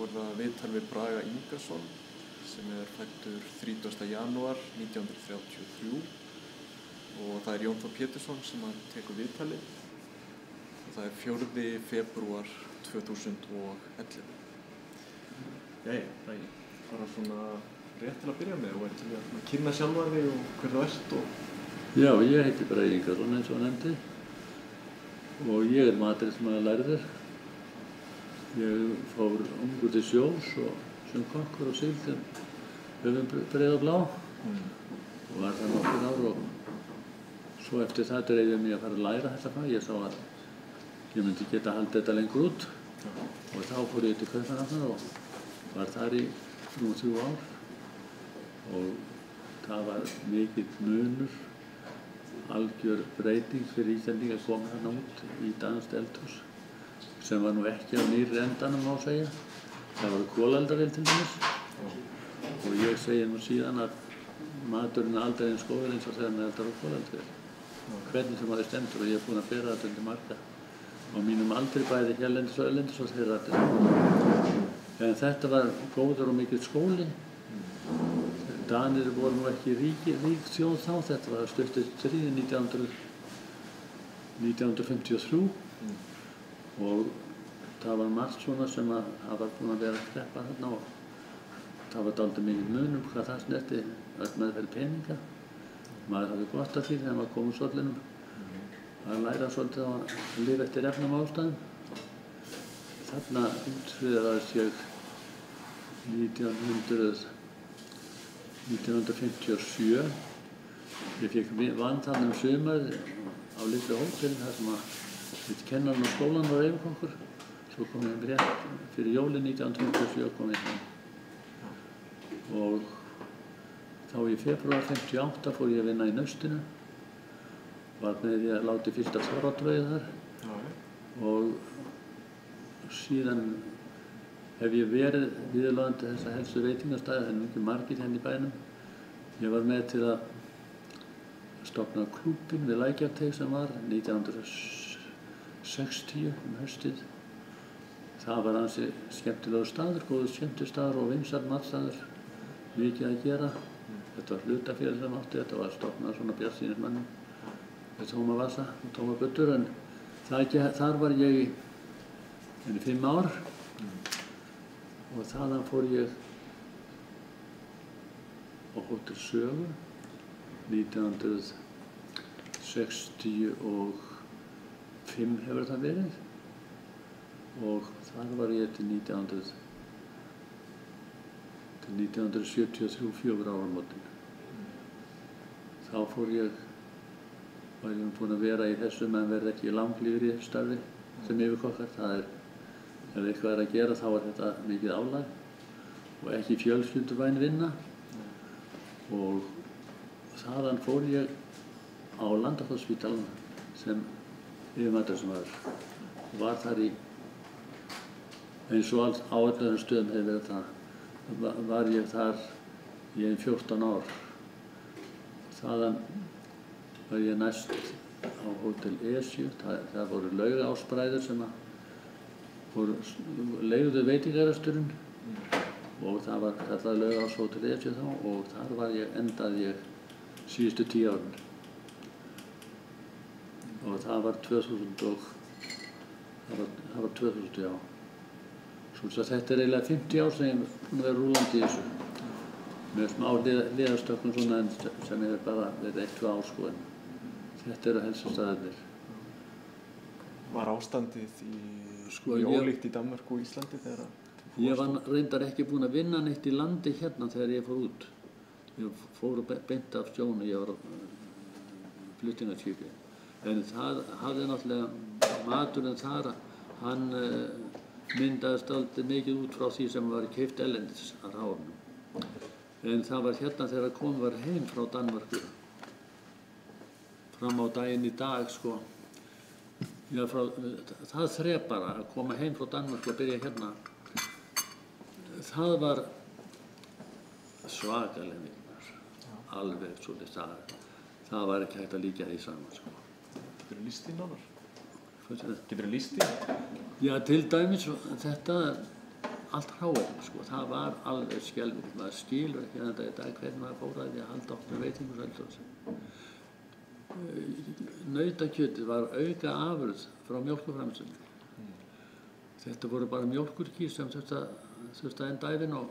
er það viðtal við Braga Ingason sem fæddur 30. janúar 1933 og það Jón Þór Pétursson sem tekur viðtalið og það 4. febrúar 2011. Jæja, Bragi, bara svona rétt til að byrja með og til að kynna sjálfan þig og hver þú ert og... Já, ég heiti Bragi Ingason eins og nefndi og ég matreiðsmaður. Ég fór ungur til sjós og sem kokkur og síld höfum Breiðablá og var það nokkur ár og svo eftir það dreif ég mig að fara að læra þetta fag. Ég sá að ég myndi geta haldið þetta lengur út og þá fór ég til Kaupmannahafnar og var þar í 3 ár og það var mikill munur, algjör breyting fyrir Íslendinga að koma þarna út í danskt eldhús sem var nú ekki á nýrri endanum má segja. Það voru kolaldavél til dæmis og ég segi nú síðan að maturinn aldrei eins góður eins og þegar hann eldar á kolaldavél. Hvernig sem það stendur og ég búinn að bera þetta undir marga á mínum aldri bæði hérlendis og erlendis og þeirra allir. En þetta var góður og mikill skóli. Danir voru nú ekki rík þjóð þá, þetta var stutt eftir stríðið 1953 og það var margt svona sem það var búinn að vera að kreppa þarna og það var dálítið mikið munum hvað það snerti öll meðferð peninga. Maður hafði gott af því þegar maður kom úr sollinum að læra svolítið að lifa eftir efnum ástæðum. Þarna útskrifaðist ég 1957. Ég vann þarna sumar á litlu hóteli þar sem kennarinn á skólanum var yfirkokkur. Svo kom ég rétt fyrir jólin 1957 kom ég heim. Og þá í febrúar 58 fór ég að vinna í naustinu. Var með því að láti fyrsta þorratveiði þar. Og síðan hef ég verið viðurlagandi þessa helstu veitingastæði, en ekki margir henni í bænum. Ég var með til að stofna klúbbinn við Lækjarteig sem var 1960 haustið. Það var ansi skemmtilegur staður, góður skemmtistaður og vinsæll matstaður, mikið að gera. Þetta var hlutafélag sem átti, þetta var stofnað svona bjartsýnismönnum með tóma vasa og tóma buddur, en þar var ég í 5 ár og þaðan fór ég á Hótel Sögu 1965 hefur það verið og þar var ég til 1973 4 áramótin. Þá var ég búinn að vera í þessu, menn verði ekki langlífur í þessu starfi sem yfirkokkar. Það ef eitthvað að gera þá þetta mikið álag og ekki fjölskylduvæn vinna og þaðan fór ég á Landakotsspítalann sem yfirmatreiðsmaður og var þar í eins og á öllum stöðum hefur verið það. Var ég þar í 14 ár. Þaðan var ég næst á Hótel Esju. Það voru Laugaásbræður sem leigðu veitingaresturinn og það var kallað Laugaás Hótel Esju þá og þar endaði ég síðustu 10 árin. Og það var 2000 já. Svo þetta eiginlega 50 ár sem ég búinn að vera rúlandi í þessu. Með smá liðastökkum svona en sem hefur bara verið 1-2 ár sko en þetta eru helstu staðirnir. Var ástandið ólíkt í Danmörku og Íslandi þegar ég var reyndar ekki búinn að vinna neitt í landi hérna þegar ég fór út. Ég fór beint af sjónu, ég var á flutningaskipi. En það hafði náttúrulega maturinn þar, hann myndaðist aldrei mikið út frá því sem var keypt erlendis að hráefnum. En það var hérna þegar komið var heim frá Danmörku. Fram á daginn í dag sko. Það þrep bara að koma heim frá Danmörku og byrja hérna. Það var svakaleg vinnar. Alveg svolítið það var ekki hægt að líka því saman sko. Geturðu lýst því nánar? Geturðu lýst því? Já, til dæmis þetta allt hráefni, sko, það var alveg skelfilegt. Maður skilur ekki þetta í dag hvernig maður fór að því að halda okkur veitingum Selfossi. Nautakjötið var auka afurð frá mjólkurframleiðslu. Þetta voru bara mjólkurkýr sem þurfti að enda ævin og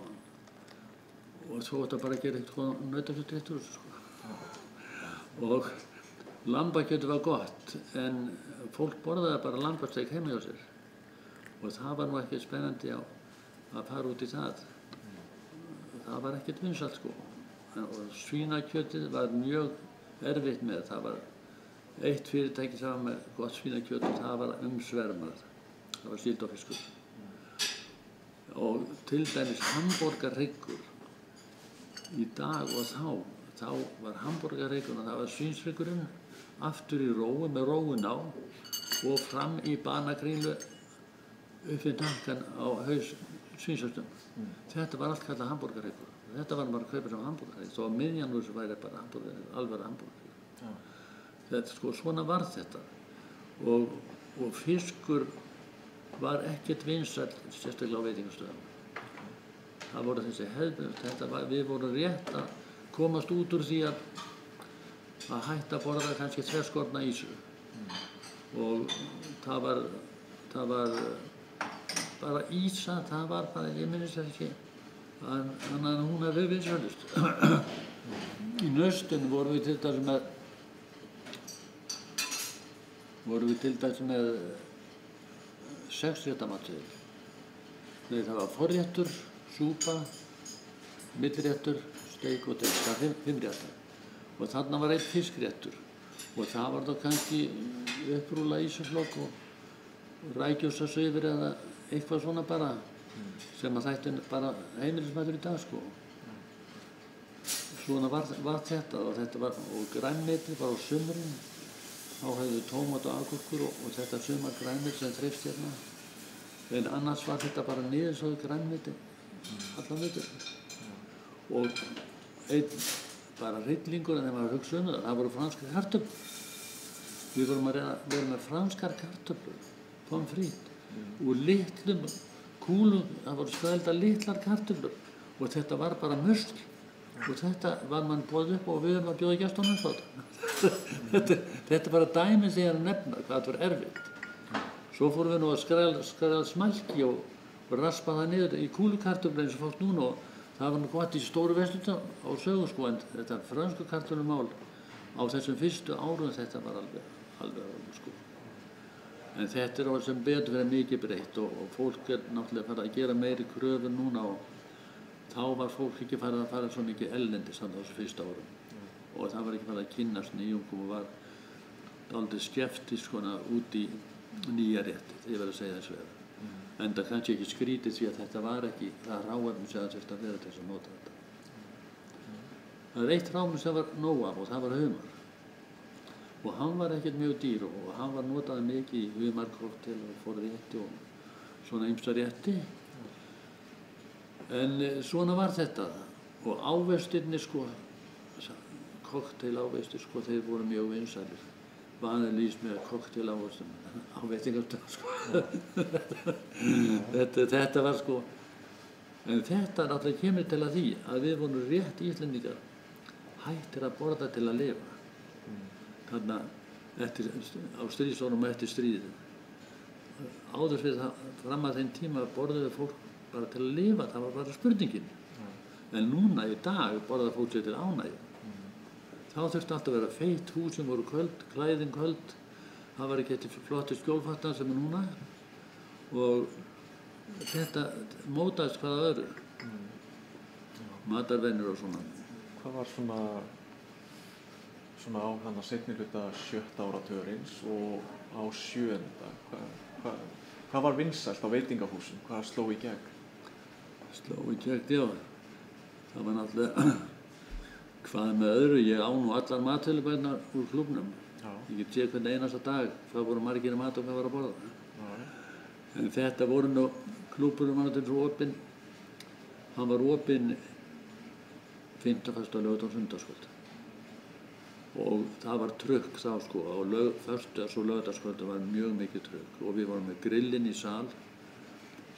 svo þetta bara að gera eitthvað nautakjöt réttur þessu, sko. Og lambakjötið var gott, en fólk borðaði bara lambasteik heima hjá sér. Og það var nú ekki spennandi að fara út í það. Það var ekkert vinsælt, sko. Og svínakjötið var mjög erfitt með. Það var eitt fyrirtæki sem var með gott svínakjöt og það var umsvermað. Það var síld og fiskur. Og til dæmis hamborgarhryggur í dag og þá var hamborgarhryggur og það var svínshryggur aftur í róu með róun á og fram í banakrílu upp við nakkan á haus svínsastum. Þetta var allt kallað hamborgarhryggur. Þetta var bara að kaupa sem hamborgarhryggur. Þó að miðjan úr þessu væri bara hamborgarhryggur, alveg hamborgarhryggur. Þetta, sko, svona var þetta. Og fiskur var ekkert vinsæll, sérstaklega á veitingastöðum. Það voru þessi hefðbundið, við vorum rétt að komast út úr því að hætta að borða kannski þverskorna ýsu. Og það var bara ýsa, það var bara, ég minnist ekki, þannig að hún hefði vinsælust. Í Naustinu vorum við til dæmis með 6 réttamatseðil. Það var forréttur, súpa, milliréttur, steik og það var 5 réttar. Og þarna var 1 fiskréttur. Og það var þá kannski upprúla ísaflokk og rækjósasauður eða eitthvað svona bara sem að þætti bara heimilismatur í dag, sko. Svona var þetta og grænmeti var á sumrin. Þá hefðu tómat og agúrkur og þetta sumar grænmeti sem þreifst hérna. En annars var þetta bara niðursóðu grænmeti allan veturinn. Og einn bara hryllingur en þegar maður hugsa það, það voru franskar kartöflur. Við vorum að vera með franskar kartöflur, pommes frites, og litlum kúlum, það voru skælda litlar kartöflur og þetta var bara musl. Og þetta var mann boðið upp og við erum að bjóða gestunum upp á þetta. Þetta er bara dæmi þegar að nefna hvað þetta var erfitt. Svo fórum við nú að skræla smælki og raspa það niður í kúlukartöflu eins og fólk núna og það var nú gott í stóru verslunum á sögu, sko, en þetta frönsku kartöflumál á þessum fyrstu árum þetta var alveg, sko. En þetta er sem betur verið mikið breytt og fólk náttúrulega farið að gera meiri kröfur núna og þá var fólk ekki farið að fara svo mikið ellendis á þessu fyrstu árum. Og það var ekki farið að kynnast nýjungum og var dálítið skeptisk út í nýja rétti, ég verð að segja þess vegar. En það kannski ekki skrítið því að þetta var ekki það hráefni sem það þurfti að vera til þess að nota þetta. Það er eitt hráefni sem var nóg af og það var humar. Og hann var ekkert mjög dýr og hann var notað mikið í humarkokteil og forrétti og svona ýmsa rétti. En svona var þetta og ávextirnir, sko, kokteilávextir, sko, þeir voru mjög vinsælir. Vanilís með kokteilávextum á veitingastöðum, sko. Þetta var, sko, en þetta náttúrulega kemur til að því að við vorum rétt Íslendingar hættir að borða til að lifa. Þarna á stríðsónum og eftir stríðið. Áður fyrir það, fram að þeim tíma borðuðu fólk bara til að lifa, það var bara spurningin. En núna í dag borðaði fólk sér til ánægju. Þá þurfti alltaf að vera feitt, húsin voru köld, klæðin köld, það var ekki eitthvað flotti skjólfattar sem er núna og þetta mótaðist hvað að öðru. Matarvenjur og svona. Hvað var svona á hann að seinni hluta 7. áratugarins og á 7. Hvað var vinsælt á veitingahúsum? Hvað sló í gegn? Sló í gegn, já. Það var náttúrulega, hvað með öðru, ég á nú allar matvælubæðnar úr klúbnum. Ég get séð hvern einasta dag hvað voru margir mat og hvað var að borða. En þetta voru nú, klúbburinn var náttúrulega opinn, hann var opinn 5. föstudag, laugardag og sunnudagskvöld. Og það var trukk þá, sko, á föstudags- og laugardagskvöldi var mjög mikið trukk og við vorum með grillinn í sal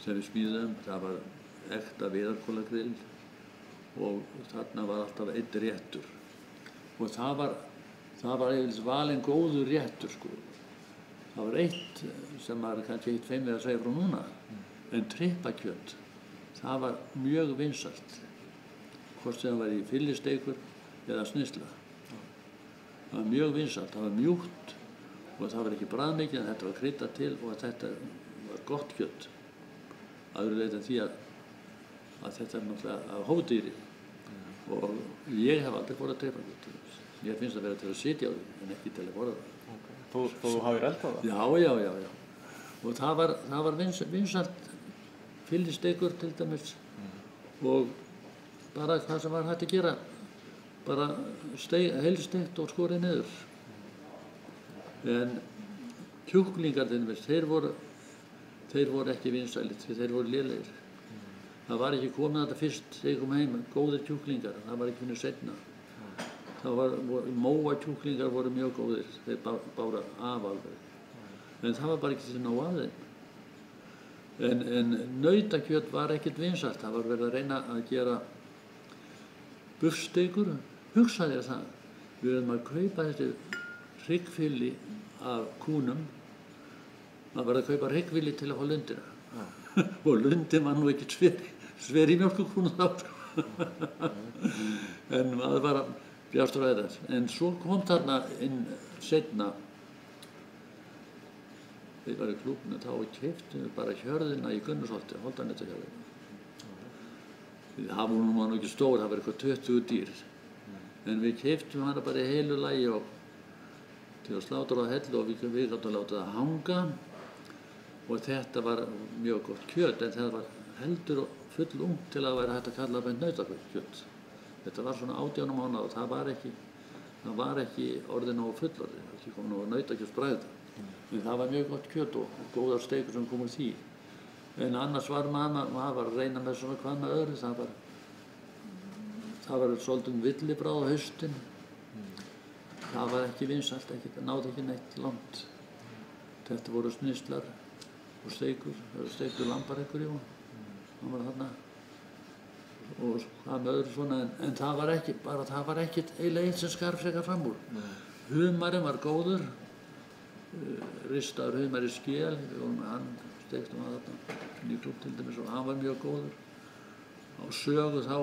sem við smíðum. Það var ekta viðarkólagrill og þarna var alltaf einn réttur. Og það var eiginlega valinn góður réttur, sko. Það var eitt sem maður kannski eitt feimið að segja frá núna, en trippakjöt, það var mjög vinsælt, hvort sem það var í fyllisteikur eða snitsla. Það var mjög vinsælt, það var mjúkt og það var ekki bragðmikið, en þetta var kryddað til og þetta var gott kjöt. Að öðru leyti því að þetta náttúrulega af hófdýri og ég hef aldrei borðað trippakjöt. Mér finnst það vera til að sitja á því, en ekki til að borða það. Okay. Þú hafðir eldað það? Já. Og það var vinsælt fyllisteikur til dæmis og bara hvað sem var hægt að gera, bara heilsteikt og skorið niður. En kjúklingar til dæmis, þeir voru ekki vinsælir, því þeir voru lélegir. Það var ekki komið þetta fyrst þegar ég kom heim, góðir kjúklingar, það var ekki finnur seinna. Móa kjúklingar voru mjög góðir, þeir báru af alveg. En það var bara ekki til nóg af þeim. En nautakjöt var ekkert vinsælt, það var verið að reyna að gera buffsteikur. Hugsaði það, við erum að kaupa þessi hryggfili af kúnum, maður var að kaupa hryggfili til að fá lundina. Og lundin var nú ekkert sver í mjólkurkúnu þá. En maður var að bjástur að það. En svo kom þarna inn seinna, við varum í klúbnum, þá keyptum við bara hjörðina í Gunnarsholti, Holtanetahjörðina. Það voru nú ekki stór, það var eitthvað 20 dýr. En við keyptum hana bara í heilu lagi og til að slátra á hellu og við gáttum að láta það hanga. Og þetta var mjög gott kjöt, en það var heldur og full ungt til að væri hægt að kalla það nautakjöt. Þetta var svona 18 mánaða og það var ekki orðið nógu fullorðið, það var ekki komið nógu nautakjötsbragð. En það var mjög gott kjöt og góðar steikur sem kom úr því. En annars var maður var að reyna með svona hvað með öðru, það var svolítið villibráð á haustin. Það var ekki vinsælt, það náði ekki neitt langt. Þetta voru snitslar og steikur, það voru steikur lambarekkur í hún. Það var þarna og hvað með öðru svona, en það var ekkert eiginlega eitt sem skarf sig fram úr. Humarinn var góður, ristaður humar í skél, við vorum með hann, steiktum að þarna, nýklúbb til dæmis og hann var mjög góður. Á sögu þá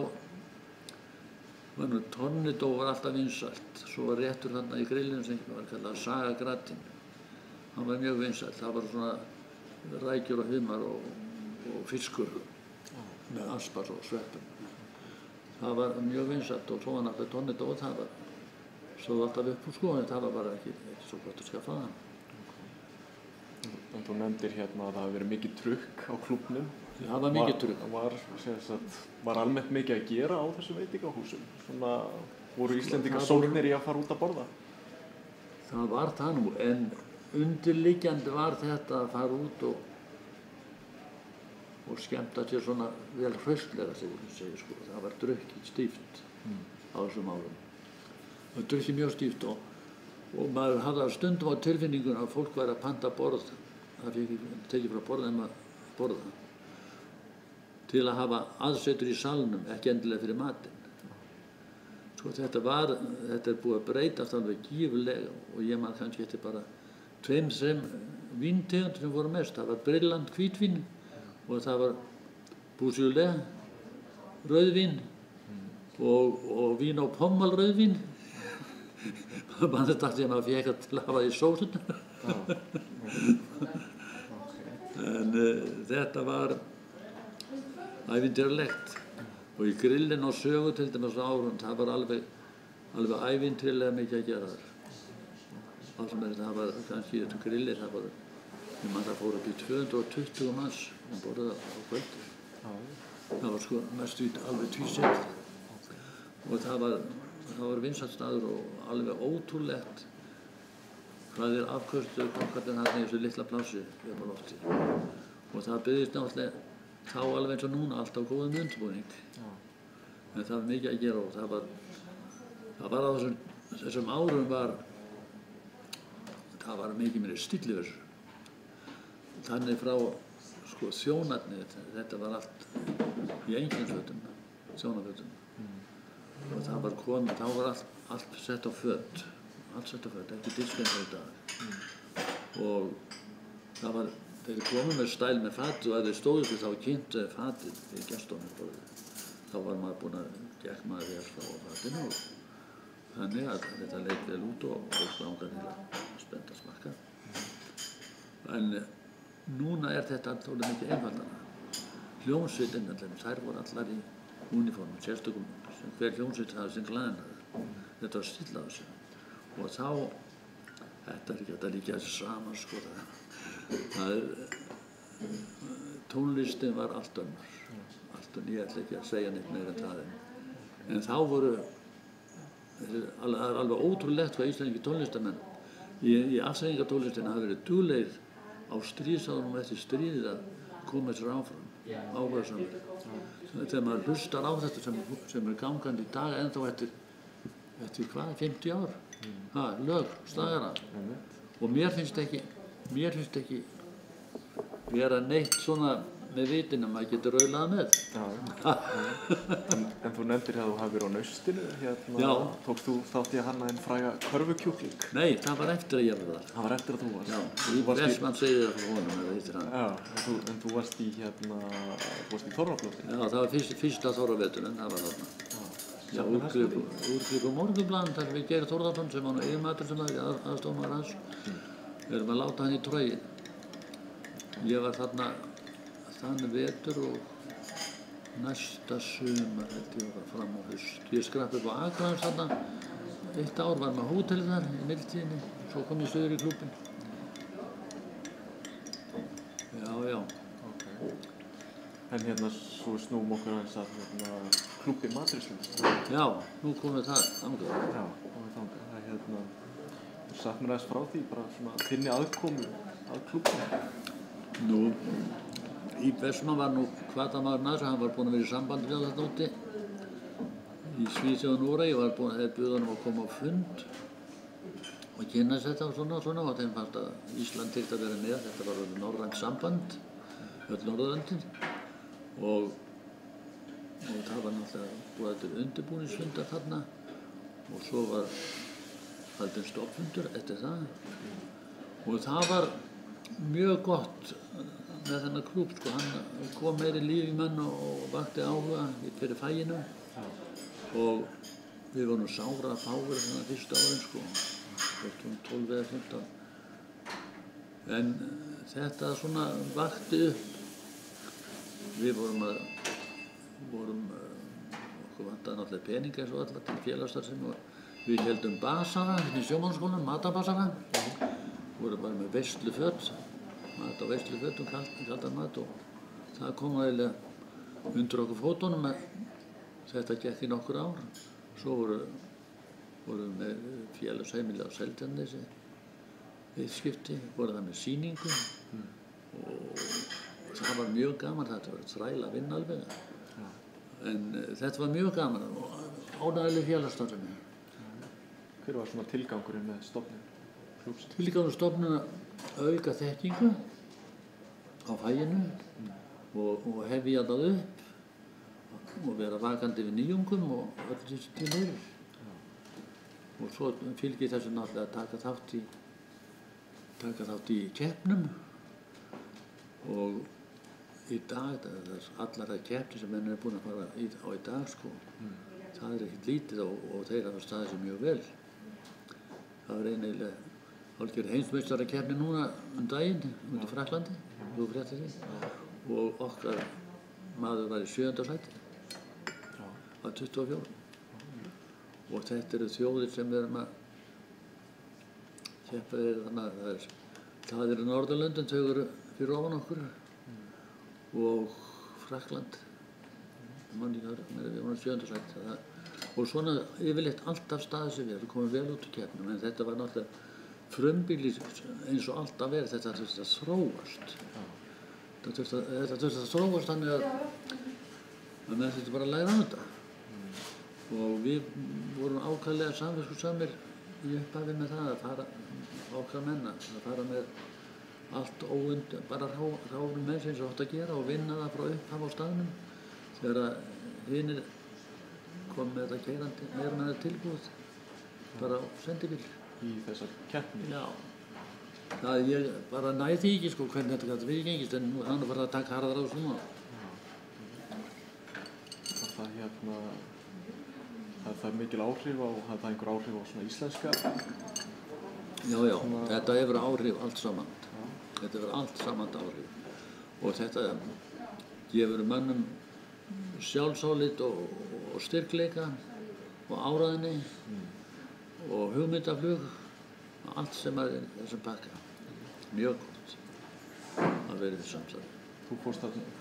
var nú tornidó var alltaf vinsælt, svo var réttur þarna í grillinu sem var kallað sagagratinn. Hann var mjög vinsælt, það var svona rækjur og humar og fiskur með aspar og sveppum. Það var mjög vinsælt og svo var náttúrulega tornidó og það var stóð alltaf upp úr sko, en það var bara ekki svo gott að skaffa það. En þú nefndir hérna að það hafi verið mikið trukk á klúbbnum. Það var mikið trukk. Var almennt mikið að gera á þessum veitingahúsum? Svona, voru Íslendingar sólgnir í að fara út að borða? Það var það nú, en undirliggjandi var þetta að fara út og skemmta sér svona vel hraustlega, sem við segja sko. Það var drukkið stíft á þessum árum. Það var drukkið mjög stíft og maður hafði stundum á tilfinningun að fólk væri að panta borð, það fikk ekki tekið frá borð en að borða, til að hafa aðsetur í salnum, ekki endilega fyrir matinn. Sko þetta er búið að breytast alveg gífurlega og ég man kannski eftir bara 2-3 víntegundum sem voru mest. Það var Brillant hvítvín og það var Beaujolais rauðvín og vín á Pommel rauðvín. Man þetta að maður fékk að til að hafa það í sósuna. En þetta var ævintýralegt og í grillin á sögu til dæmis á árum, það var alveg ævintýralega mikið að gera þar. Það var kannski þetta grillir, það fór upp í 220 manns og borðið á kvöldi. Það var sko mest alveg tvísett og það var vinsæll staður og alveg ótrúlegt hvað þeir afköstuðu kokkarnir þarna í þessu litla plássi upp á lofti. Og það byggðist náttúrulega þá alveg eins og núna alltaf góðum undirbúning. En það var mikið að gera og það var á þessum árum það var mikið meiri stíll yfir þessu. Þannig frá sko þjónarnir, þetta var allt í einkennsfötum, þjónarfötum. Og það var komið, þá var allt sett á föt, ekki diskenda í dag. Og það var, þeir komið með stæl með fatið og ef þeir stóðu sig þá kynntu fatið fyrir gestunum. Þá var maður búinn að gekk maður vel frá fatinu og þannig að þetta leit vel út og langar til að spennta smakka. En núna þetta alveg mikið einfaldara. Hljómsveitin, þær voru allar í úniformum, sérstökum, sem hver hljómsveit hafði sinn klæðnað. Þetta var stíll á þessu. Og þá, þetta ekki að líka þessu saman, sko, tónlistin var allt önnur. Ég ætla ekki að segja neitt meira en það. En þá voru, það alveg ótrúlegt hvað íslenski tónlistamenn í afþreyingartónlistinni hafa verið duglegir á stríðsárunum eftir stríðið að koma sér áfram, áhugasamir. Þegar maður hlustar á þetta sem gangandi í dag ennþá eftir hvað, 50 ár? Lög, slagara. Og mér finnst ekki vera neitt svona með vitinu, maður getur raulað með. En þú nefndir að þú hafi verið á Naustinu, Já. Tókst þú þátt í að hanna fræga körfukjúkling? Nei, það var eftir að ég var þar. Það var eftir að þú varst? Já, í Vestmann segið það frá honum, eða hittir hann. Já, en þú varst í Þorrablóti? Já, það var fyrsta Þorraveturinn, það var þarna. Já, úrklip og morgunblaðan, þar við Geir Þórðarson sem var yfirmaður sem var aðstofnmaður hans. Við erum að láta hann í trogið. Ég var þarna þann vetur og næsta sumar held ég var fram á haust. Ég skrapp upp á Akranesi þarna, 1 ár var með hótelið þar í mildtíðinni, svo kom ég suður í klúbbinn. Já. Okay. En svo snúum okkur aðeins að klúbbi Matreiðslunnar. Já, nú komum við þangað. Já, komum við þangað. Þú sagt mér aðeins frá því, bara svona þinni aðkomu að klúbbinu. Nú, í Vestmann var nú hvatamaður næst, hann var búinn að vera í sambandi við þetta úti í Svíþjóð og Noregi, ég buði honum að koma á fund og kynnast þetta og svona og þeim fannst að Ísland þyrfti að vera með, þetta var norrænt samband, öll Norðurlöndin og það var náttúrulega búið til undirbúningsfundar þarna og svo var haldinn stofnfundur eftir það og það var mjög gott með þennan klúbb, sko, hann kom meiri líf í menn og vakti áhuga fyrir faginu og við vorum sára fáir svona fyrsta árin, sko, 12 eða 15. En þetta svona vakti upp, við okkur vantaði náttúrulega peninga eins og alla til félagsstarfsemi og við héldum basara í sjómannaskólanum, matabasara, vorum bara með veisluföt, mat á veislufötum, kaldan mat og það kom eiginlega undir okkur fótunum að þetta gekk í nokkur ár. Svo vorum við með félagsheimili á Seltjarnarnesi, eitt skipti, vorum það með sýningu og það var mjög gaman, þetta var þræla að vinna alveg. En þetta var mjög gaman og ánægjuleg félagsstarfsemi. Hver var svona tilgangurinn með stofnun klúbbsins? Tilgangurinn stofnun að auka þekkingu á faginu og hefja það upp og vera vakandi við nýjungum og öll þessu til meiri. Og svo fylgir þessu náttúrulega að taka þátt í keppnum og í dag, það allar það keppni sem menn búin að fara á í dag, sko. Það ekkert lítið og þeir hafa staðið sig mjög vel. Það var eiginlega hálfgerð heimsmeistarakeppni núna daginn í Frakklandi, þú fréttir því, og okkar maður var í 7. sæti á 24. Og þetta eru þjóðir sem við erum að keppa við, þannig að það eru Norðurlöndin, þau eru fyrir ofan okkur og Frakkland, við vorum 7. sæti. Og svona yfirleitt alltaf staðið sig vel, við komum vel út úr keppnum, en þetta var náttúrulega frumbýli eins og alltaf verið, þetta þurfti að þróast. Þetta þurfti að þróast þannig að menn þurfti bara að læra á þetta. Og við vorum ákaflega samviskusamir í upphafi með það að fara, okkar menn að fara með allt óund, bara ráðum með sem átt að gera og vinna það frá upphaf á staðnum. Þegar hinir kom með þetta keyrandi, meira með þetta tilbúið, bara á sendibíl. Í þessar keppnir? Já. Það ég bara næði því ekki sko hvernig þetta gæti viðgengist, en nú hann var að taka harðar á þessu núna. Það er mikil áhrif á, það einhver áhrif á svona íslenska? Já, þetta hefur áhrif allt saman. Þetta hefur allt saman áhrif. Og þetta gefur mönnum sjálfsálit og styrkleika og áræðni og hugmyndaflug og allt sem er þessum pakka. Mjög gott að vera í þessum samstarfi.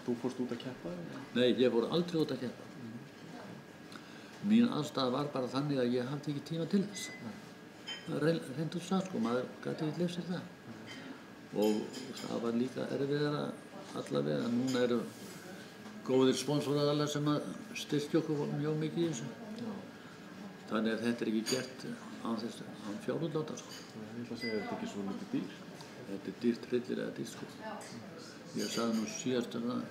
Þú fórst út að keppa? Nei, ég fór aldrei út að keppa. Mín aðstæða var bara þannig að ég hafði ekki tíma til þess. Það reynd út það sko, maður gæti ekki lifst sér það. Og það var líka erfiðara allavega. Núna eru góðir sponsoraðalar sem að styrkja okkur mjög mikið í þessu. Þannig að þetta er ekki gert án fjárútláta sko. Ég ætla að segja að þetta ekki svo mikið dýr. Þetta er dýrt, hryllilega dýrt sko. Ég sagði nú síðast það.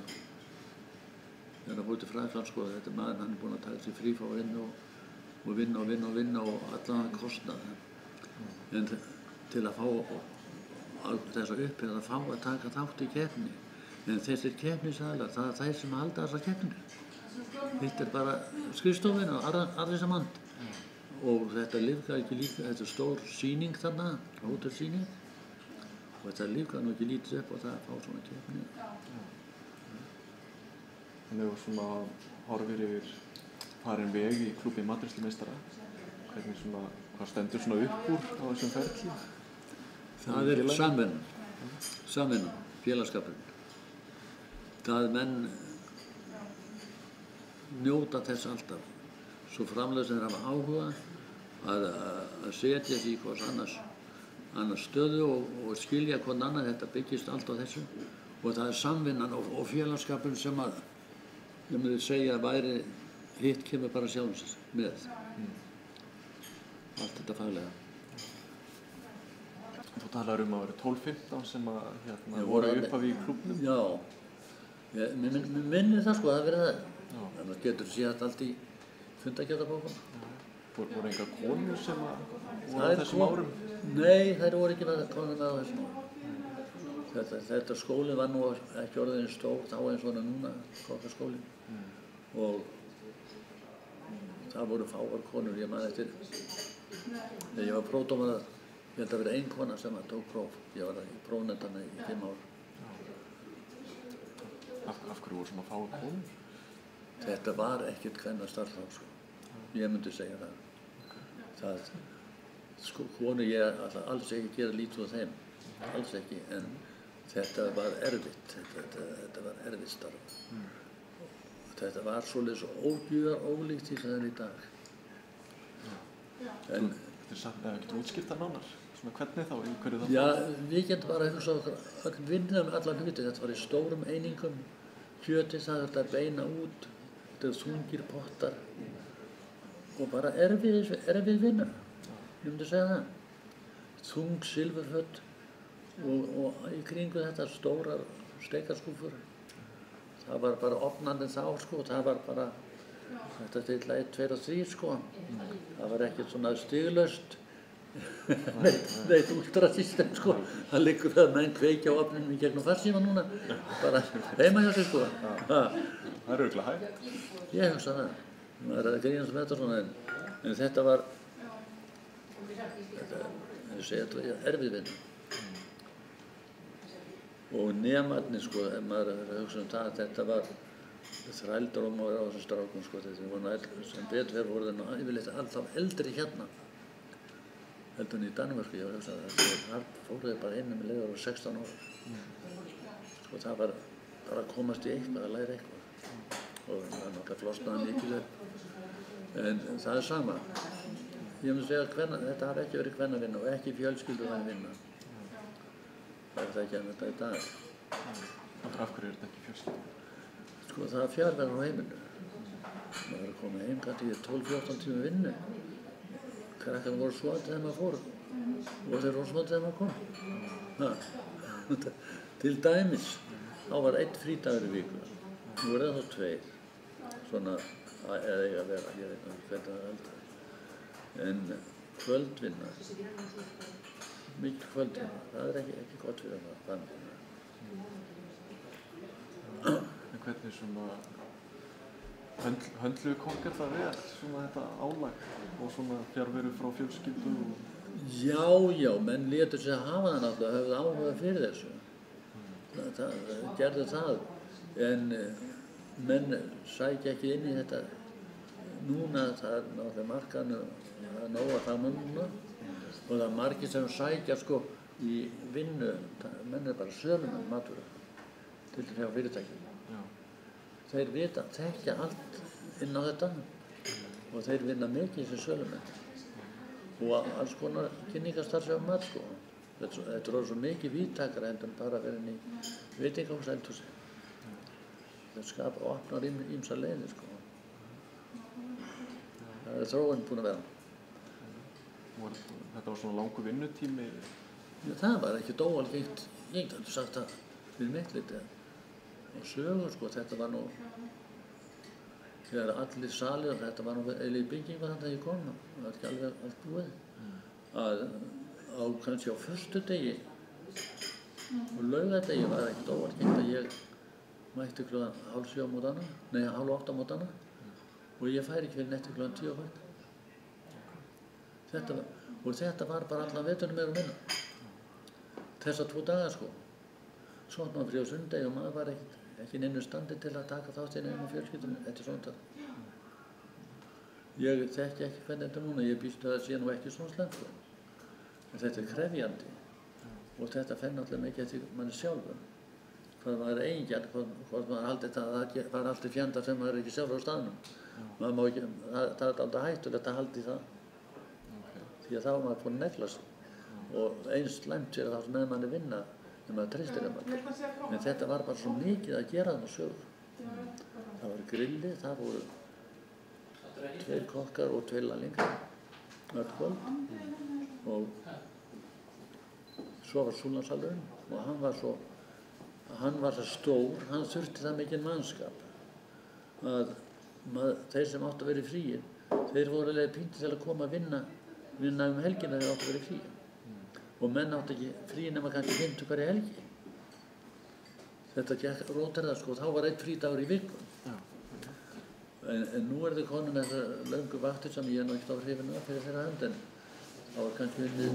Þegar hann fór til Frakklands sko, þetta maður, hann er búinn að taka sér frí frá vinnu og vinna og allan kostnað. En til að fá þessa upphefð að fá að taka þátt í keppni. En þessir keppnisaðilar, það er þeir sem halda þessar keppnir. Þetta er bara skrifstofinn og arðisamand. Og þetta lífgar ekki líka, þetta er stór sýning þarna, hótelsýning. Og þetta lífgar nú ekki lítið upp á það að fá svona keppni. Þannig að þú svona horfir yfir farinn veg í klúbbi matreiðslumeistara. Hvernig svona, hvað stendur svona upp úr á þessum ferli? Það er samvinnan, félagsskapurinn. Það menn njóta þess alltaf. Svo framlega sem þeir hafa áhuga að setja sig í hvers annars stöðu og skilja hvern annan. Þetta byggist allt á þessu. Og það er samvinnan og félagsskapurinn sem að ég myndi segja að væri hitt kemur bara sjálfsins með. Allt þetta faglega. Þú talar að vera 12-15 sem að voru upphafi í klúbbnum? Já. Mér minnir það sko, það verið það. Þannig að getur séð allt í fundagerðabókunum. Voru engar konur sem voru á þessum árum? Nei, þær voru ekki konur með á þessum árum. Þetta skóli var nú ekki orðin stór þá eins og núna, kokkaskólinn. Og það voru fáar konur, ég man eftir. Þegar ég var prófdómarar, ég held að vera ein kona sem tók próf. Ég var í prófnefndarna í 5 ár. Af hverju voru svona fáar konur? Þetta var ekkert kvennastarf þá sko. Ég myndi segja það. Sko, konur ég ætla alls ekki gera lítið á þeim. Alls ekki, en þetta var erfitt. Þetta var erfitt starf. Þetta var svolítið ógjör ólíkt því sem það er í dag. En getur útskýrt það nánar? Svona hvernig þá? Í hverju það? Já, við getum bara að hugsa okkur öll vinna allan hluti. Þetta var í stórum einingum. Kjötið það þurfti að beina út. Þetta er þungir pottar. Og bara erfið vinna. Ég myndi segja það. Þung silfurföt og í kringu þetta stórar stekarskúfur. Það var bara opnandi þá sko, það var bara þetta til 1, 2 og 3 sko. Það var ekkert svona stiglaust neitt últrasystem sko. Það liggur það að menn kveikja á opninu í gegnum farsíma núna, bara heima hjá sig sko. Það er örugglega hægt. Ég hugsa það. Það er að grínast með þetta svona en þetta var þetta var erfið vinna. Og nemarnir sko, ef maður er að hugsa það, þetta var þrældrómur á þessum strákum sko, þetta voru sem betur fyrir voru þeir yfirleitt alltaf eldri hérna. Heldur en í Danmörku, ég var að hugsa það, þar fóru þeir bara inn með leiður á 16 ára. Sko það var bara að komast í eitthvað, að læra eitthvað. Og það er náttúrulega flosnaði mikið upp. En það er sama. Ég myndi segja að þetta hafi ekki verið kvennavinna og ekki fjölskylduvinna. Það er það ekki að þetta í dag. Af hverju er þetta ekki fjölskyldu? Sko það er fjarlægur á heiminu. Maður er að koma heim kannski í 12-14 tíma vinnu. Krakkarnir voru svotið þegar maður fór og þeir voru svotið þegar maður kom. Til dæmis, þá var einn frídagur í viku. Nú það þá 2. Svona, eða eiga að vera, ég veit ekki hvernig það eldra. En kvöldvinna, mikil kvöldvinna, það ekki gott fyrir þannig. En hvernig svona höndluðu kokkar það svona þetta álag og svona fjarveru frá fjölskyldu? Já, menn létu sig hafa það náttúrulega, höfðu áhuga fyrir þessu. Það gerðu það, en menn sækja ekki inn í þetta. Núna það náttúrulega markaðinu að nóga það núna og það margir sem sækja sko í vinnu, menn bara sölumenn matvöru til hjá fyrirtækjum. Þeir þekkja allt inn á þetta og þeir vinna mikið sem sölumenn og alls konar kynningarstarfsemi mat sko. Þetta er svo mikið víðtækara en bara að vera inn í veitingahús-eldhúsi. Það opnar ýmsar leiðir sko. Það er þróun búin að vera. Þetta var svona langur vinnutími? Já, það var ekki óalgengt. Ég gæti sagt það fyrir mitt lítið. Og sögur sko, þetta var nú, þegar allir salir, þetta var nú eiginlega í byggingu þannig að ég kom. Það var ekki alveg allt búið. Að kannski á föstudegi og laugadegi var ekkert óalgengt að ég mætti klukkan 7:30 á mótana, nei 7:30 á mótana og ég færi ekki fyrir eftir klukkan 10 á kvöld. Þetta var bara allan veturinn meira og minna. Þessa 2 daga sko. Svo átti maður frí á sunnudegi og maður var ekki neinu standi til að taka þátt í neinu fjölskyldunum eftir svona dag. Ég þekki ekki hvernig þetta núna, ég býst að það sé nú ekki svona slæmt sko. En þetta er krefjandi og þetta fer náttúrulega mikið eftir manni sjálfum. Hvað maður er eigingjarn, hvort maður haldi þetta að það var allt í fjandar sem maður er ekki sjálfur á staðnum. Maður má ekki, það er alltaf hættulegt að halda í það. Því að þá er maður búinn að negla sig. Og eins slæmt sér að það sem með manni vinna þegar maður treystir þeim maður. En þetta var bara svo mikið að gera þannig sögur. Það var grilli, það voru 2 kokkar og 2 lærlingar öll kvöld. Og svo var súlansalurinn og hann var svo stór, hann þurfti það mikinn mannskap að þeir sem áttu að vera í fríi, þeir voru alveg píntir til að koma að vinna helgina þegar áttu að vera í fríi. Og menn áttu ekki frí nema kannski 50 hverja helgi. Þetta gekk rótarða sko, þá var 1 frídagur í viku. En nú þið konum með þessar löngu vaktir sem ég nú ekkert á hrifinu af fyrir þeirra hönd, en þá var kannski unnið,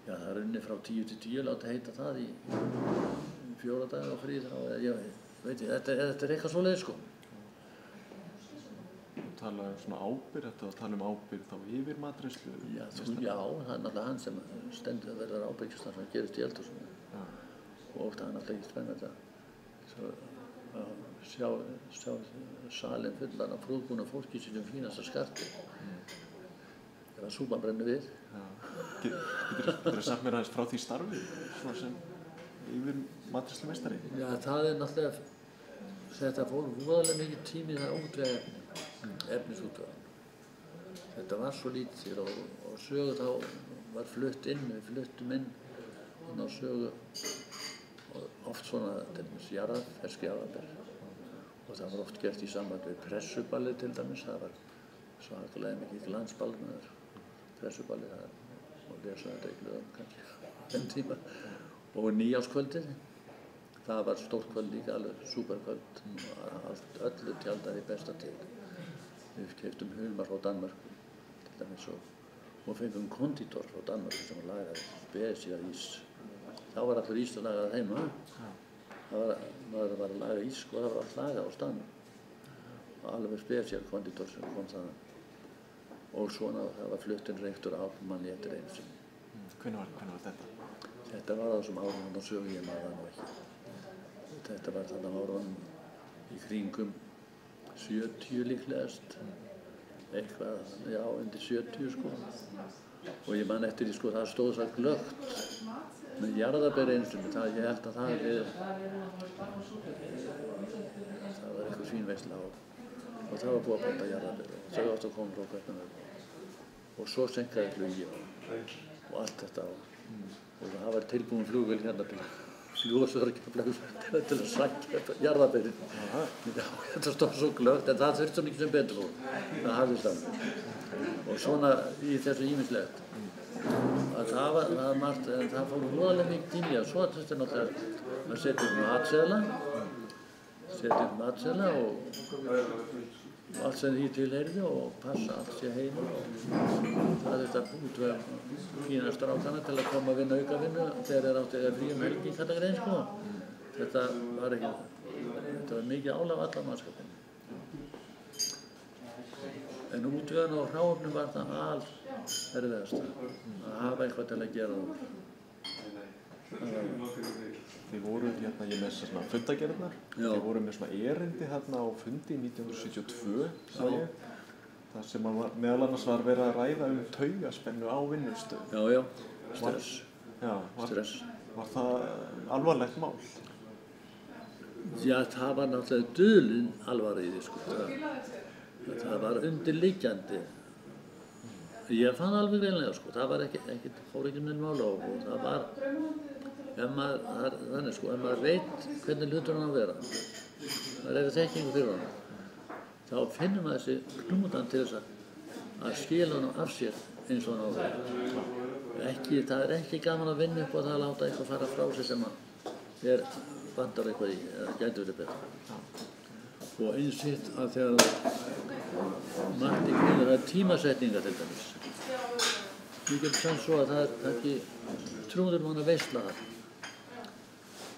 já það er unnið frá 10 til 10, láta heita það í 4 daga á frí þá, ég veit ég, þetta er eitthvað svoleiðis sko. Tala svona ábyrgð, þetta að tala ábyrgð þá yfir matreiðslu? Já, það er náttúrulega hann sem stendur að verða ábyrgjast þar sem gerist í eldhúsinu. Og það er náttúrulega ekki spennandi að sjá salinn fullan af prúðbúnu fólki sínum fínasta skarti. Ef að súpan brennur við. Geturðu sagt mér aðeins frá því starfi, svona sem yfir matreiðslumeistari? Já, það er náttúrulega, þetta fór voðalega mikið tími það útvega efnisútvegan. Þetta var svo lítið og sögu þá var flutt inn, við fluttum inn á sögu og oft svona, til dæmis fersk jarðarber og það var oft gert í samband við pressuballið til dæmis, það var svakalega mikið glansball með pressuballið og lesa þetta í glöðum kannski enn tíma og nýjáskvöldið. Það var stórt kvöld líka, alveg súperkvöld og öllu tjaldar í besta til. Við keyptum humar frá Danmörku til dæmis og fengum konditor frá Danmörku sem lagaði spesíal ís. Þá var allur ís að lagað heima. Maður var að laga ís og það var allt lagað á staðnum. Alveg spesíal konditor sem kom þaðan. Og svona það var fluttinn reyktur áfmanni eftir einu sinni. Hvenær var þetta? Þetta var á þessum árum hann á sögu, ég maður það nú ekki. Þetta var þarna árunum í kringum 70 líklegast, eitthvað, já, undir 70 sko. Og ég man eftir því sko, það stóð það glöggt með jarðarber einstundum, ég held að það var eitthvað svínveisla og það var búið að panta jarðarber og þau áttu að koma frá hvernig og svo senkaði flugi og allt þetta og það var tilbúin flugvél hérna til Keflavíkur til að sækja jarðarberin. Já, þetta stóð svo glöggt, en það þurfti svo mikið sem betur fór. Það hafðist alveg. Og svona í þessu ýmislegt. Að það var margt, en það fór voðalega mikið tími í að svo þurfti náttúrulega að setja upp matseðla og allt sem því tilheyrði og passa allt sé heima og það þurfti að útvega fína strákana til að koma að vinna aukavinnu þegar þeir áttu eða frí helgi Kattagrein sko. Þetta var mikið álag á allan mannskapinn. En útvegan á hráefnum var það erfiðasta, að hafa eitthvað til að gera úr. Þið voru hérna, ég með svona fundagerðnar, þið voru með svona erindi hérna á fundi 1972, sagði ég. Það sem meðal annars var verið að ræða taugaspennu á vinnustöðum. Já, stress. Stress. Var það alvarlegt mál? Já, það var náttúrulega dulin alvara í því, sko. Það var undirliggjandi. Ég fann alveg reynilega, sko. Það var fór ekki minn mál á og það var, þannig sko, ef maður veit hvernig hluturinn á að vera, það þekkingu fyrir honum, þá finnum maður þessi knútan til þess að skila honum af sér eins og hann á að vera. Það er ekki gaman að vinna upp og það að láta eitthvað fara frá sig sem að vantar eitthvað í, eða gæti verið betra. Og eins hitt að þegar mætti kynna það tímasetninga til dæmis. Við getum sann svo að það er ekki 300 manna veisla þar.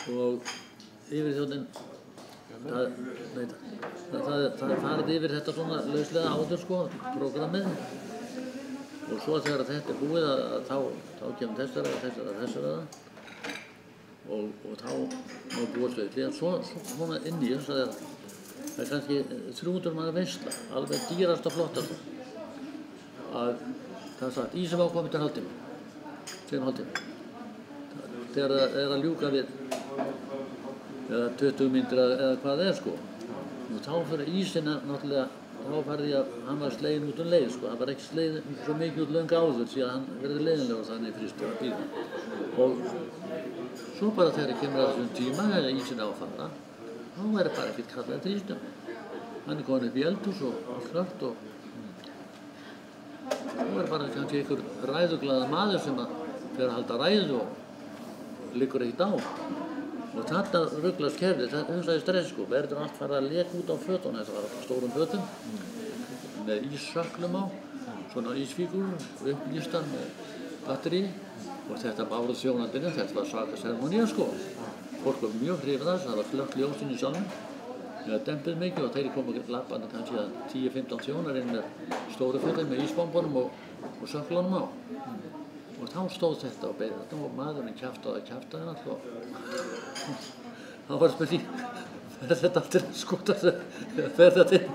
Og yfirþjónninn, það farið yfir þetta svona lauslega áður sko, prógrammið. Og svo þegar þetta búið þá kemur þessara og þá má búast við því. En svo svona inn í þess að það er kannski 300 manna veisla, alveg dýrast og flottast. Að það er sagt, ísum á komið til hálftíma. Þegar það er að ljúka við eða 20 mínútur eða hvað það er sko. Og þá fyrir ísina náttúrulega, þá farið ég að hann var sleginn út leið sko. Hann var ekki sleginn svo mikið út löngu áður því að hann verði leiðinlegur þannig frístur að bíða. Og svo bara þegar kemur að þessum tíma eða ísin á að fara, þá bara ekkert kallað eftir ísnum. Hann er komin upp í eldhús og allt klart og þá bara kannski einhver ræðuglaða maður sem fer að halda ræðu og liggur ekkert á. Og þarna ruglast kerfið, það hugsaði stress sko, verður allt farið að leka út á fötunum, þetta var alltaf stórum fötum, með íssöklum á, svona ísfígúrur, upplýstan með batteri og þetta báruð þjónandinu, þetta var svaka sermonía sko. Fólk var mjög hrifið þess, það var slökkt ljósin í salnum, eða dempið mikið og þeir komu labbandi kannski að 10-15 þjónar inn með stóru fötum með ísbombunum og söklunum á. Og þá stóð þetta og beið þetta og maðurinn kjaftaði alltaf. Þá var spurning, fer þetta aftur að skota sig, fer þetta inn?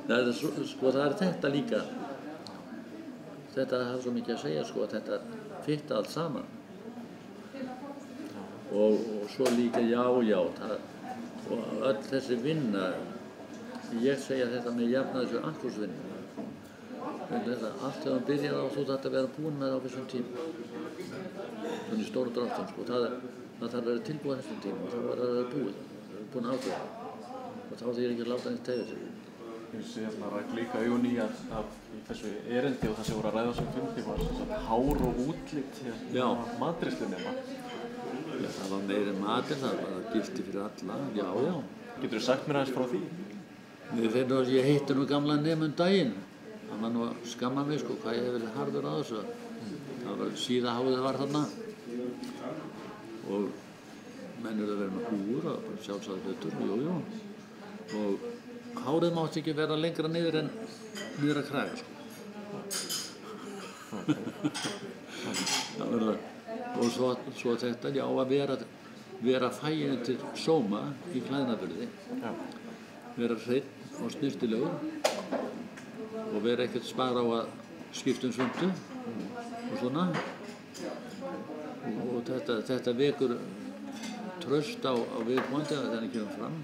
Það er þetta líka. Þetta hafði svo mikið að segja sko, að þetta fitta allt saman. Og svo líka og öll þessi vinna, ég segja þetta með jafna þessu ankursvinnu. Allt þegar hann byrjaði á þú þarf að vera búinn með það á þessum tíma. Svona í stóru dráttum sko. Það þarf að vera tilbúið þessum tíma og það var að vera búið. Það er búinn að ákveða. Og þá þýðir ekki að láta neitt tefja sig. Ég sé að maður rækk líka augun í að í þessu erindi og það sem voru að ræða sem fundi var hár og útlit matreiðslunema. Já, það var meiri matinn, það var gilti fyrir alla. Já. Geturðu sagt mér aðeins frá því? Ég hitti nú gamla nefn daginn. Það var nú að skamma mig sko, hvað ég hef verið harður á þessu. Það var síðaháðið var þarna og menn eru að vera með húr og bara sjálfsagði hlutur, og hárið mátti ekki vera lengra niður en niður að kraga sko. Og svo þetta að vera fæinn til sóma í klæðnaburði, vera hreinn og snyrtilegur og vera ekkert spara á að skipta svundu og svona. Og þetta vekur traust á viðkomandi þegar það kemur fram.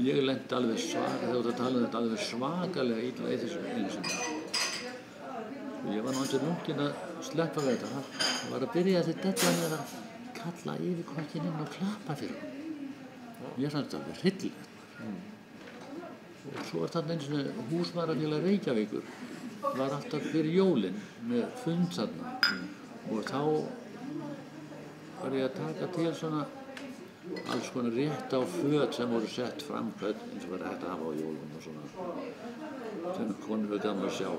Ég lenti alveg þegar þú tala um þetta alveg svakalega illa í þessu einu sinni. og ég var náttúrulega lunginn að sleppa við þetta. Það var að byrja þessi della með að kalla yfirkokkinn inn og klappa fyrir hann. Mér fannst það alveg hryllilegt. Og svo var þarna eins og húsmæðrafélag Reykjavíkur var alltaf fyrir jólin með fund þarna og þá var ég að taka til svona alls konar rétt á föt sem voru sett fram eins og var hægt að hafa á jólum og svona sem konur var gaman að sjá.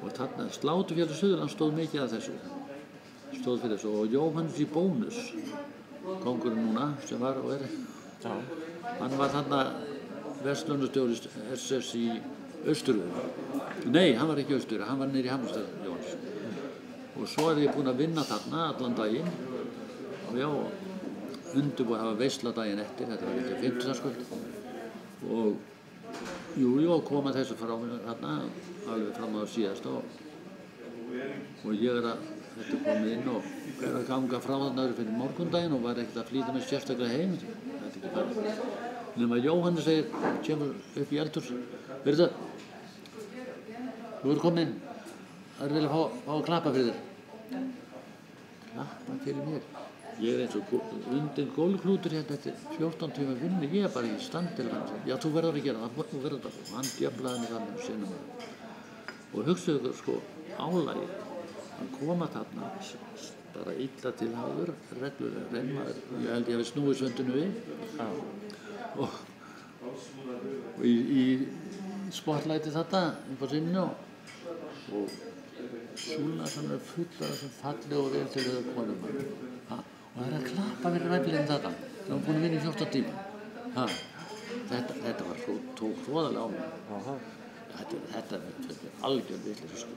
Og þarna Sláturfélag Suðurlands stóð mikið að þessu. Stóð fyrir þessu og Jóhannes í Bónus, kóngurinn núna sem var og hann var þarna verslunarstjóri SS í Austurvegi. Nei, hann var ekki í Austurvegi, hann var niður í Hafnarstræti, Jóhannes. Og svo ég búinn að vinna þarna allan daginn og já, undirbúið að hafa veisla daginn eftir, þetta var ekki 50-skvöld og jú, koma þessu frá mér þarna alveg fram á síðast og ég að þetta komið inn og að ganga frá þarna fyrir morgundaginn og var ekkert að flýta mig sérstaklega heim, þetta ekki farið. Nema Jóhannes segir, kemur upp í eldhús, Birta, þú komin inn, það vilja fá að klappa fyrir þér. Klappa fyrir mér? Ég eins og undir gólfklútur hérna eftir 14 tíma vinnu, ég bara í standi til hann. Já, þú verður að gera það, þú verður það. Og hann djöflaði mig þarna sinnum. Og hugsaðu ykkur sko álagið, hann koma þarna, bara illa til hafður, reglulega reynmaður. Ég held ég hafi snúið svöndinu við. Og í spotlæti þetta, einhver sinni og súluna sem fullar af þessum fallega og vel til þau konum. Og það að klappa fyrir ræfilinn þetta. Það var búin að vinna í 14 tíma. Þetta var tók hróðalega á mig. Þetta er algjör vitleysa sko.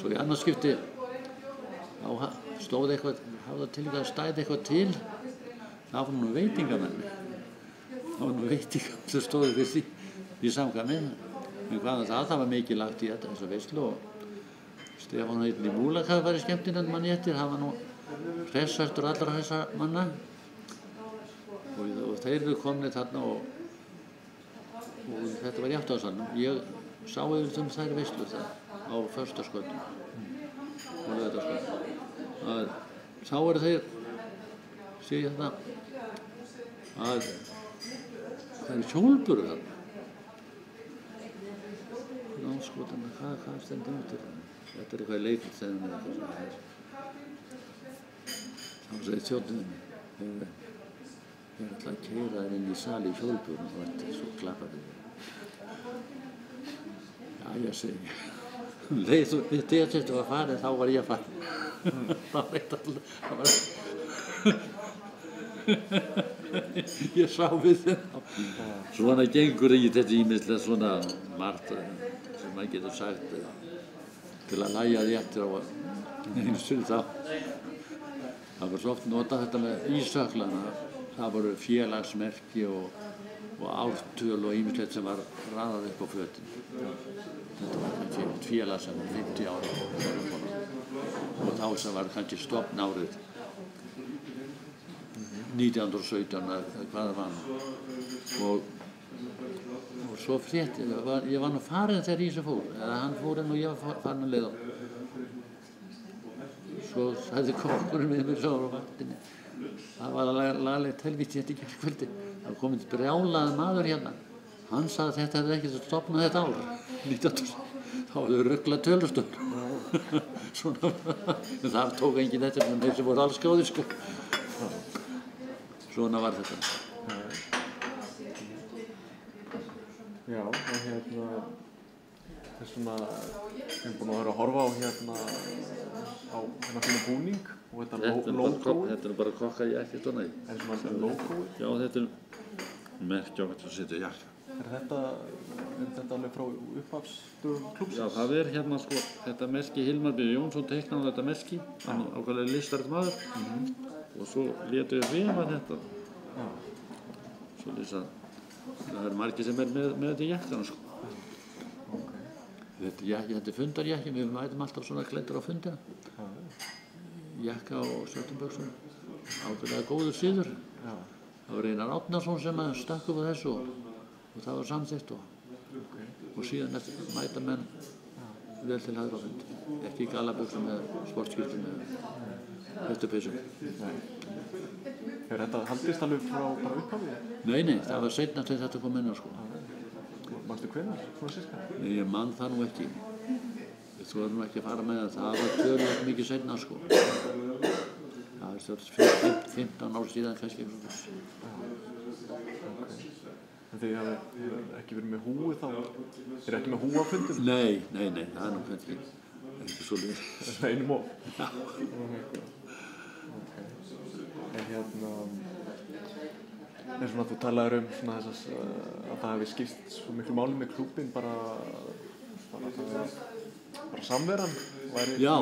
Svo í annað skipti stóð eitthvað, hafði til að stæði eitthvað til. Það var nú veitingamenn. sem stóðu fyrir því í samkvæmi. En hvað það var mikið lagt í þetta, þessa veislu og Stefán heitinn í Múlakaf var í skemmtinan manni eftir, hann var nú hressastur allra þessa manna og þeir eru komnir þarna og þetta var í aftáðsalnum. Ég sá yfir þær veislur það á föstudagskvöldum og laugardagskvöldum að þá eru þeir, sé ég þetta, að það eru hjólburur þarna. Náskotan, hvað stendur út til það? Þetta er eitthvað leikritstæðum eða eitthvað svona þess. Þá segir þjónninn, ég ætla að keyra þér inn í sali í hjólbúrum og þetta svo klappa fyrir þér. Já, ég segi, leið þú þetta var farið, þá var ég að fara. Það veit alltaf, það var ég sá við þeim. Svona gengur í þetta ýmislega svona margt sem maður getur sagt til að lægja því eftir á eins og þá. Það var svo oft notað þetta með ísöklana. Það voru félagsmerki og ártöl og ýmislegt sem var raðað upp á fötin. Þetta var kannski félag sem var 50 ára og þá sem var kannski stofnárið 1917 eða hvað það var. Og svo frétti, ég var nú farin þegar Ísa fór, eða hann fór en og ég var farin að leiða. Svo sagði kokkurinn við mér svo á vaktinni. Það var lagalegt helvíti þetta ekki kvöldi. Það var kominn brjálaður maður hérna. Hann sagði að þetta hefði ekki stofnað þetta ár. 19. Þá hefðu ruglað tölustönd. Svona, en það tók enginn eftir, en þeir sem voru alls góðir sko. Svona var þetta. Já, og þess svona, við erum búin að vera að horfa á á svona búning og þetta logoið. Þetta er bara kokka jakki svona í. Er svona logoið? Já, þetta er merkja á þetta að setja jakka. Er þetta alveg frá upphafsdögum klúbbsins? Já, það er hérna sko, þetta merki Hilmar B. Jónsson teiknaði þetta merki, hann er ákveðlega listarinn maður og svo létu við vefa þetta. Svo lýsa, það er margir sem er með þetta í jakkana sko. Þetta er fundarjakki, við mætum alltaf svona klæddir á fundina. Jakka og svörtumböksum, ákveðlega góður síður. Það var Einar Árnason sem stakk upp á þessu og það var samþykkt og síðan mæta menn vel til hægri á fundi. Ekki í gallabuxum eða sportskýrtum eða höttupeysum. Nei. Hefur þetta haldist alveg frá bara upphafi? Nei, það var seinna til þetta kom inn á sko. Manstu hvenær, svona sirka? Nei, ég man það nú ekki. Þú verður nú ekki að fara með það var töluvert mikið seinna sko. Það er 15 ár síðan kannski. En þið hafið ekki verið með húi þá? Eru ekki með húi á fundum? Nei, það er nú kannski ekki svo líf. Það er einum of? Já. En svona þú talaður svona þessas að það hefði skipt svo miklu máli með klúbbinn bara samveran væri mikil. Já,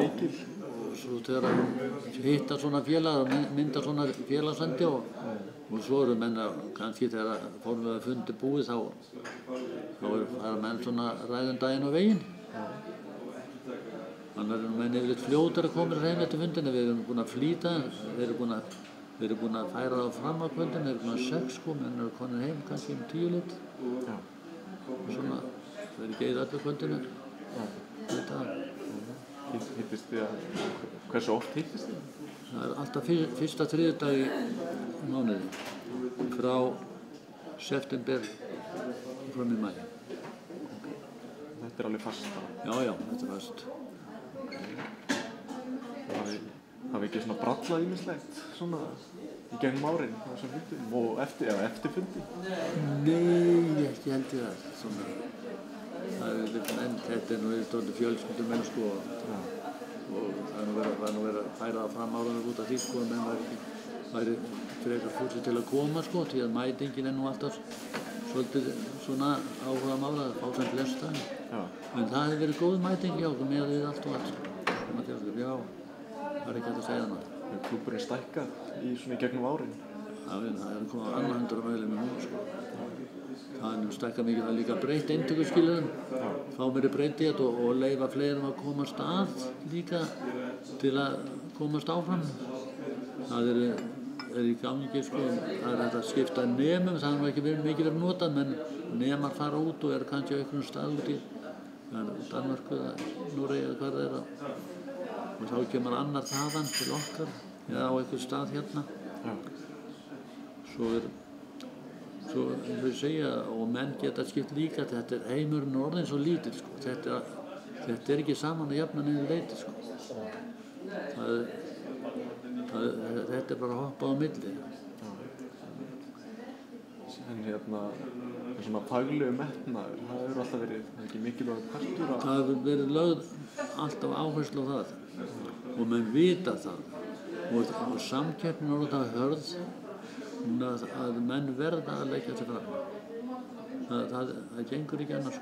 og svo þegar hitta svona félag mynda svona félagsandi og svo eru menn kannski þegar formlega fundi búið þá fara menn svona ræðum daginn og veginn. Þannig eru menn yfirleitt fljótar að koma heim eftir fundina. Við erum búin að flýta, við erum búin að færa það fram á kvöldin, við erum búin að 6 sko, menn eru komin heim kannski 10 lit. Já. Og svona, það er ekki eða öllu kvöldinu. Þetta. Hittist þið hversu oft hittist þið? Það er alltaf fyrsta þriðjudag í mánuði, frá september fram í maí. Þetta er alveg fast þá? Já, þetta er fast. Það hefði ekki svona brallað ýmislegt svona í gegnum árin á þessum fundum og eftir fundi? Nei, ekki held ég það. Svona, þetta er nú stóndi fjölskyldumenn sko og það er nú verið að færa það fram áraður út af því sko, menn væri frekar fúsir til að koma sko, því að mætingin er nú alltaf svolítið svona áhuga mála að fá sem flesta. En það hefði verið góð mæting hjá okkur með við allt og allt sko. Já, það er ekki hægt að segja hana. Hefur klúbburinn stækkað í gegnum árin? Það er komið annað 100 meðlimir nú sko. Það er stækkað mikið, það er líka breytt inntökuskilyrðum. Fá meiri breytt í þetta og leyfa fleirum að komast að líka til að komast áfram. Það er í gangi sko, það er hægt að skipta nemum, það er nú ekki mikið verið notað, menn nemar fara út og eru kannski á einhvern stað út í Danmörku eða Noregi eða hvað það er og þá kemur annar þaðan til okkar eða á einhvern stað hérna. Svo eins og ég segja, og menn geta skipt líka, þetta er heimurinn orðinn svo lítill sko. Þetta er ekki saman að jafna niður leyti sko. Þetta er bara að hoppa á milli. En svona faglegu metnaður, það hefur alltaf verið ekki mikilvægur partur af... Það hefur verið lögð alltaf áherslu á það og menn vita það og samkeppnin er orðið hörð að menn verða að leggja sig fram. Það gengur ekki annars.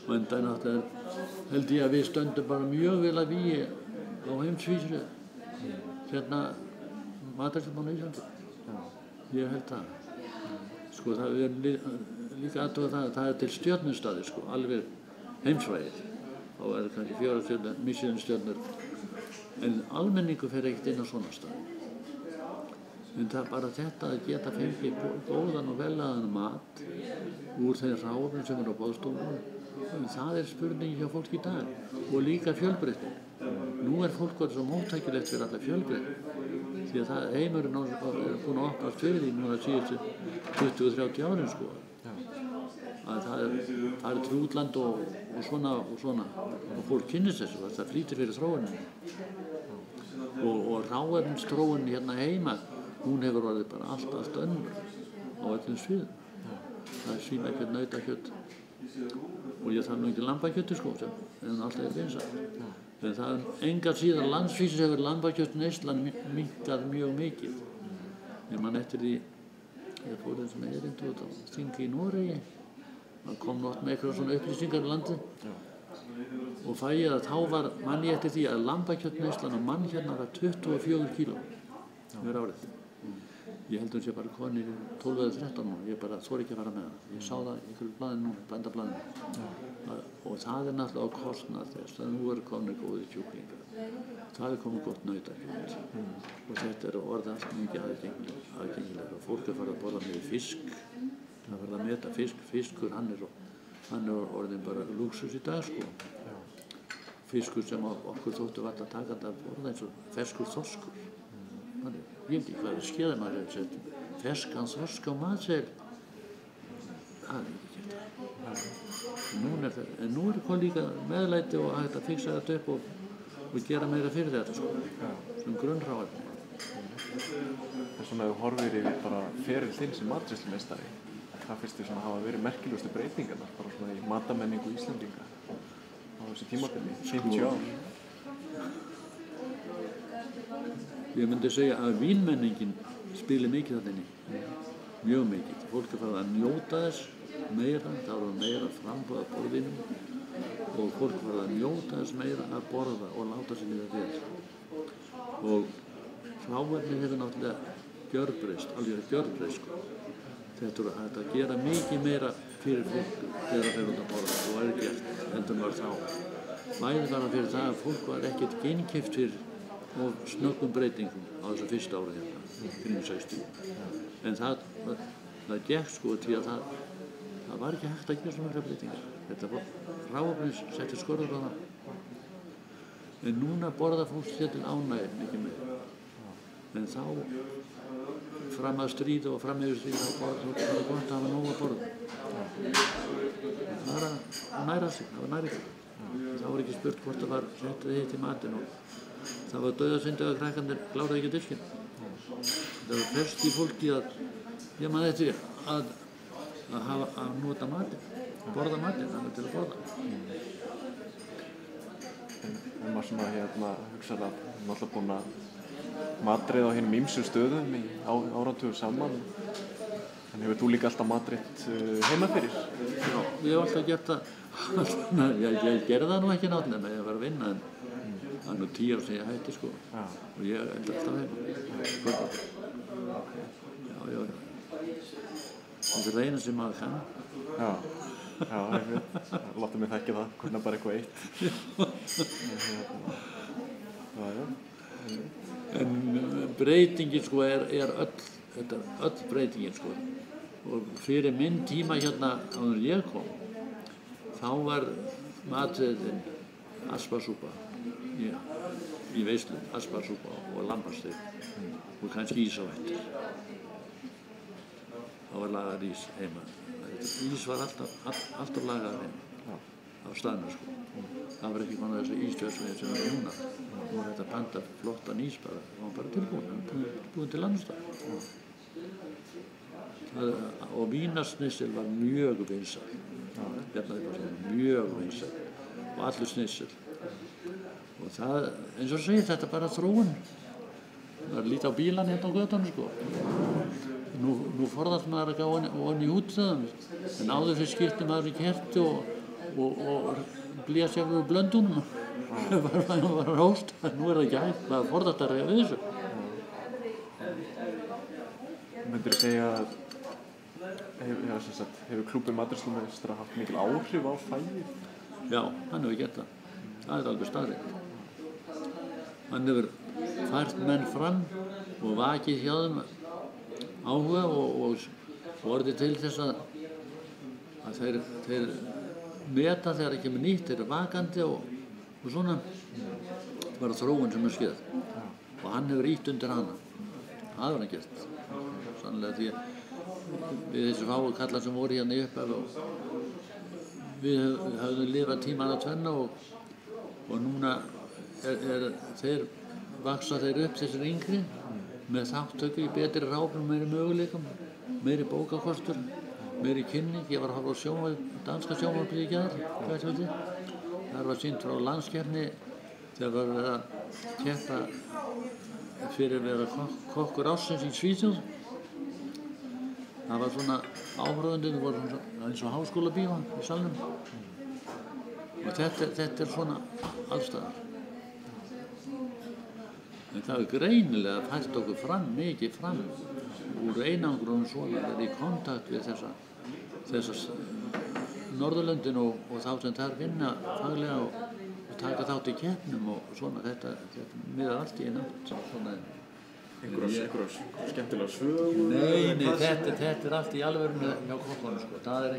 Og en það er náttúrulega, held ég að við stöndum bara mjög vel að vígi á heimsvísu hérna Matreiðslubann á Íslandi. Ég held það. Sko það er líka aðtöða það er til stjörnustaðir sko, alveg heimsvægir. Þá er kannski 4 stjörnur, Michelin-stjörnur. En almenningu fer ekkert inn á svona staði. En það er bara þetta að geta fengið góðan og vellagðan mat úr þeim ráfum sem eru á boðstofunum. Það er spurningi hjá fólk í dag og líka fjölbreytni. Nú er fólk svo móttækilegt fyrir alla fjölbreytni. Því að heimurinn er búinn að opnast fyrir því núna síðustu 20-30 árin sko. Að það er til útland og svona og fólk kynnist þessu, það flýtir fyrir þróuninni. Og hráefnisþróunin hérna heima, hún hefur orðið bara allt önnur á öllum sviðum. Það er svínakjöt, nautakjöt og ég þarf nú ekki lambakjöti sko, en alltaf er vinsælt. En það er engar síðan landsvísu hefur lambakjötsneyslan minnkað mjög mikið. Ég man eftir því, ég fór þessum erindi út á þingi í Noregi, það kom nátt með eitthvað svona upplýsingar í landi og fæ ég að þá man ég eftir því að lambakjötsneyslan á mann hérna var 24 kíló yfir árið. Ég held sé bara konir 12 eða 13 núna, ég bara þori ekki að fara með það. Ég sá það í einhverju blaðinu núna, bændablaðinu. Og það er náttúrulega á kostnað þess að nú eru komnir góðir kjúklingar. Það er komið gott nautakjöt. Og þetta er orðið allt mikið aðgengilegra. Fólk er farið að borða með fisk, það er farið að meta fisk. Fiskur, hann er hann er orðinn bara lúxus í dag sko. Fiskur sem okkur þóttu vart að taka þetta að borða eins og ferskur þorskur. Þannig, ég veit ekki hvað skeiðar maður er sett ferskan þorsk á matseðil. Það er ekki gert það. En nú er hvað líka meðlæti og hægt að fixa þetta upp og gera meira fyrir þetta sko. Sem grunnráefni. En svona ef þú horfir yfir bara feril þinn sem matreiðslumeistari, hvað finnst þér svona hafa verið merkilegustu breytingarnar bara svona í matamenningu Íslendinga á þessu tímabili, 50 ár? Ég myndi segja að vínmenningin spilir mikið þarna inni, mjög mikið. Fólk er farið að njóta þess meira, það eru meira framboð af borðinum og fólk er farið að njóta þess meira að borða og láta sig líða vel. Og hráefnið hefur náttúrulega gjörbreyst, alveg gjörbreyst sko. Þetta er hægt að gera mikið meira fyrir fólk þegar það fer út að borða og er gert enn var þá. Bæði var það fyrir það að fólk var ekkert geinkeypt fyrir of snöggum breytingum á þessu fyrsta ára hérna, kring 60. En það gekk sko til að það var ekki hægt að gera svona breytingar. Þetta var hráefnið setti skorður á það. En núna borða fólk sér til ánægju mikið meira. En þá fram að stríða og fram yfir stríða þá var það gott að hafa nóg að borða. Það var að næra sig, það var næring. Það var ekki spurt hvort það var settið hitt í matinn og það var dauðasynd að krakkarnir kláraði ekki diskinn. Það var ferskt í fólki ég man þetta að nota matinn, borða matinn, þannig til að borða. En maður svona hugsaði að maður alltaf búin að matreiða á hinum ýmsum stöðum í áratugur saman. En hefur þú líka alltaf matreitt heima fyrir? Já, ég hef alltaf gert það. Ég gerði það nú ekki náttúrulega með að vera að vinna en það er nú 10 ár sem ég hætti sko. Og ég elda alltaf heima. Já. Þetta er eina sem maður kann. Já, ég veit. Láttu mig þekkja það, kunna bara eitthvað eitt. En breytingin sko er öll breytingin sko. Og fyrir minn tíma hérna áður ég kom, þá var matreiðin asparsúpa í veislum, asparsúpa og lambasteik og kannski ís á eftir. Það var lagað ís heima. Ís var alltaf lagað heima á staðnum sko. Það var ekki konar þessi ístöðsveið sem var núna. Nú var þetta panta flottan ís bara, það var bara tilbúin til landstað. Og vínasnitsel var mjög vinsæl. Mjög vinsæl og allur snitsel. Og það, eins og segir, þetta bara þróun. Það er lítið á bílan hérna á götunum sko. Nú forðast maður að gá ofan í útstöðum, en áður fyrir skipti maður í kerti og blíða sér úr blöndunum. Það var róst, nú er það ekki hægt, maður forðast að reyja við þessu. Myndirðu segja að hefur klúbbur matreiðslumeistara haft mikil áhrif á fæðið? Já, hann hefur gert það. Það er alveg staðreynd. Hann hefur fært menn fram og vakið hjá þeim áhuga og orðið til þess að þeir meta þegar það kemur nýtt, þeir eru vakandi og svona. Það var þróun sem er skeið. Og hann hefur ýtt undir hana. Það hefur hann gert. Sannlega því að við þessu fáu kallar sem voru hérna í upphafi og við höfðum lifað tímana tvenna og núna vaksa þeir upp þessir yngri með þáttöku í betri ráfum, meiri möguleikum, meiri bókakostur, meiri kynning. Ég var að horfa á danska sjónvarpið í gær, þar var sýnt frá landskeppni þegar var verið að keppa fyrir að vera kokkur ársins í Svíþjóð. Það var svona áhorfendur, það voru eins og háskólabíó í salnum. Og þetta er svona allstaðar. En það er greinilega fært okkur mikið fram úr einangrun svona, verið í kontakt við þessa Norðurlöndin og þá sem þar vinna faglega og taka þátt í keppnum og svona, þetta miðar allt í einn átt. Einhverjar skemmtilega sögur? Nei, þetta er allt í alvörunni hjá kokkunum sko. Það er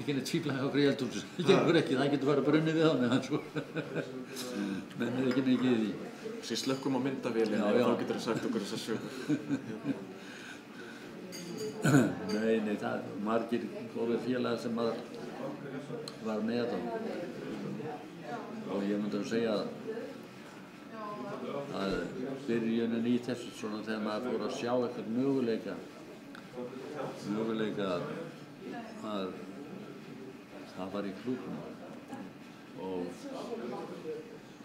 ekki neitt fífla hjá okkur í eldhúsi. Það gengur ekki, það getur bara brunnið við hann eða svo. Menn ekki mikið í því. Sér slökkum á myndavélina og þá getur þú sagt okkur þessar sögur. Nei, það er margir góðir félagar sem maður var með á. Og ég myndi að segja að byrjunin í þessu svona þegar maður fór að sjá eitthvað möguleika að það var í klúbbnum og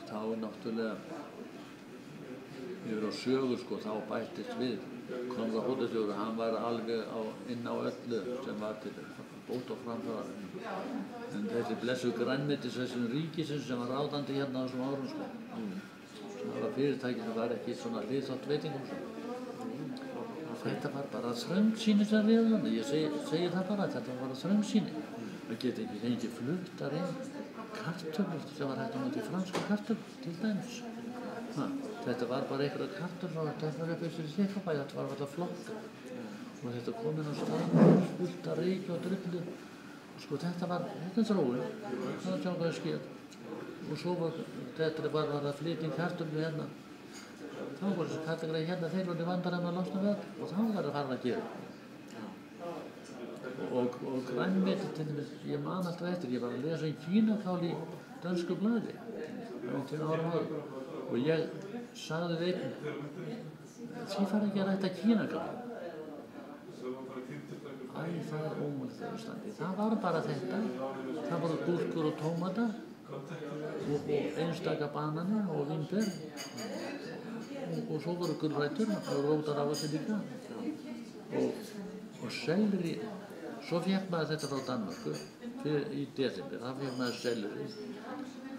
þá náttúrulega yfir á sögu sko, þá bættist við Konráð hótelstjóri, hann var alveg inn á öllu sem var til bót og framfara. En þessi blessu grænmetisverslun ríkisins sem var ráðandi hérna á þessum árum sko. Það var fyrirtæki sem var ekki svona hliðþátt veitingum sko. Þetta var bara þröngsýni sem réði hann. Ég segi það bara, þetta var bara þröngsýni. Það geti ekki fengið fluttar inn kartöflur sem var hægt að nota í franska kartöflur til dæmis. Þetta var bara einhverja kartöflur og töfrarefnisir í Þykkvabæ, þetta var alltaf flokk. Og þetta kom inn á staðinn, fullt af reyki og drullu. Og sko þetta er þróun, það er sjá hvað það skeið. Og svo var þetta að flytja inn kartöflu hérna. Þá voru þessi kartöflur hérna, þeir voru vandræðum að losna við þetta og þá var það farin að gera. Og grænmeti til dæmis, ég man alltaf eftir, ég var að lesa í Kínakál í dönsku blaði. Það var 20 árum áður. Og ég sagði við einn, þið fara ekki að rækta Kínakál. Æ, það er ómögulegt ástandi. Það var bara þetta. Það voru gúrkur og tómatar og einstaka banani og vínber. Og svo voru gulrætur og rótar ávextir líka. Og selleri, svo fékk maður þetta frá Danmörku í desember. Það fékk maður selleri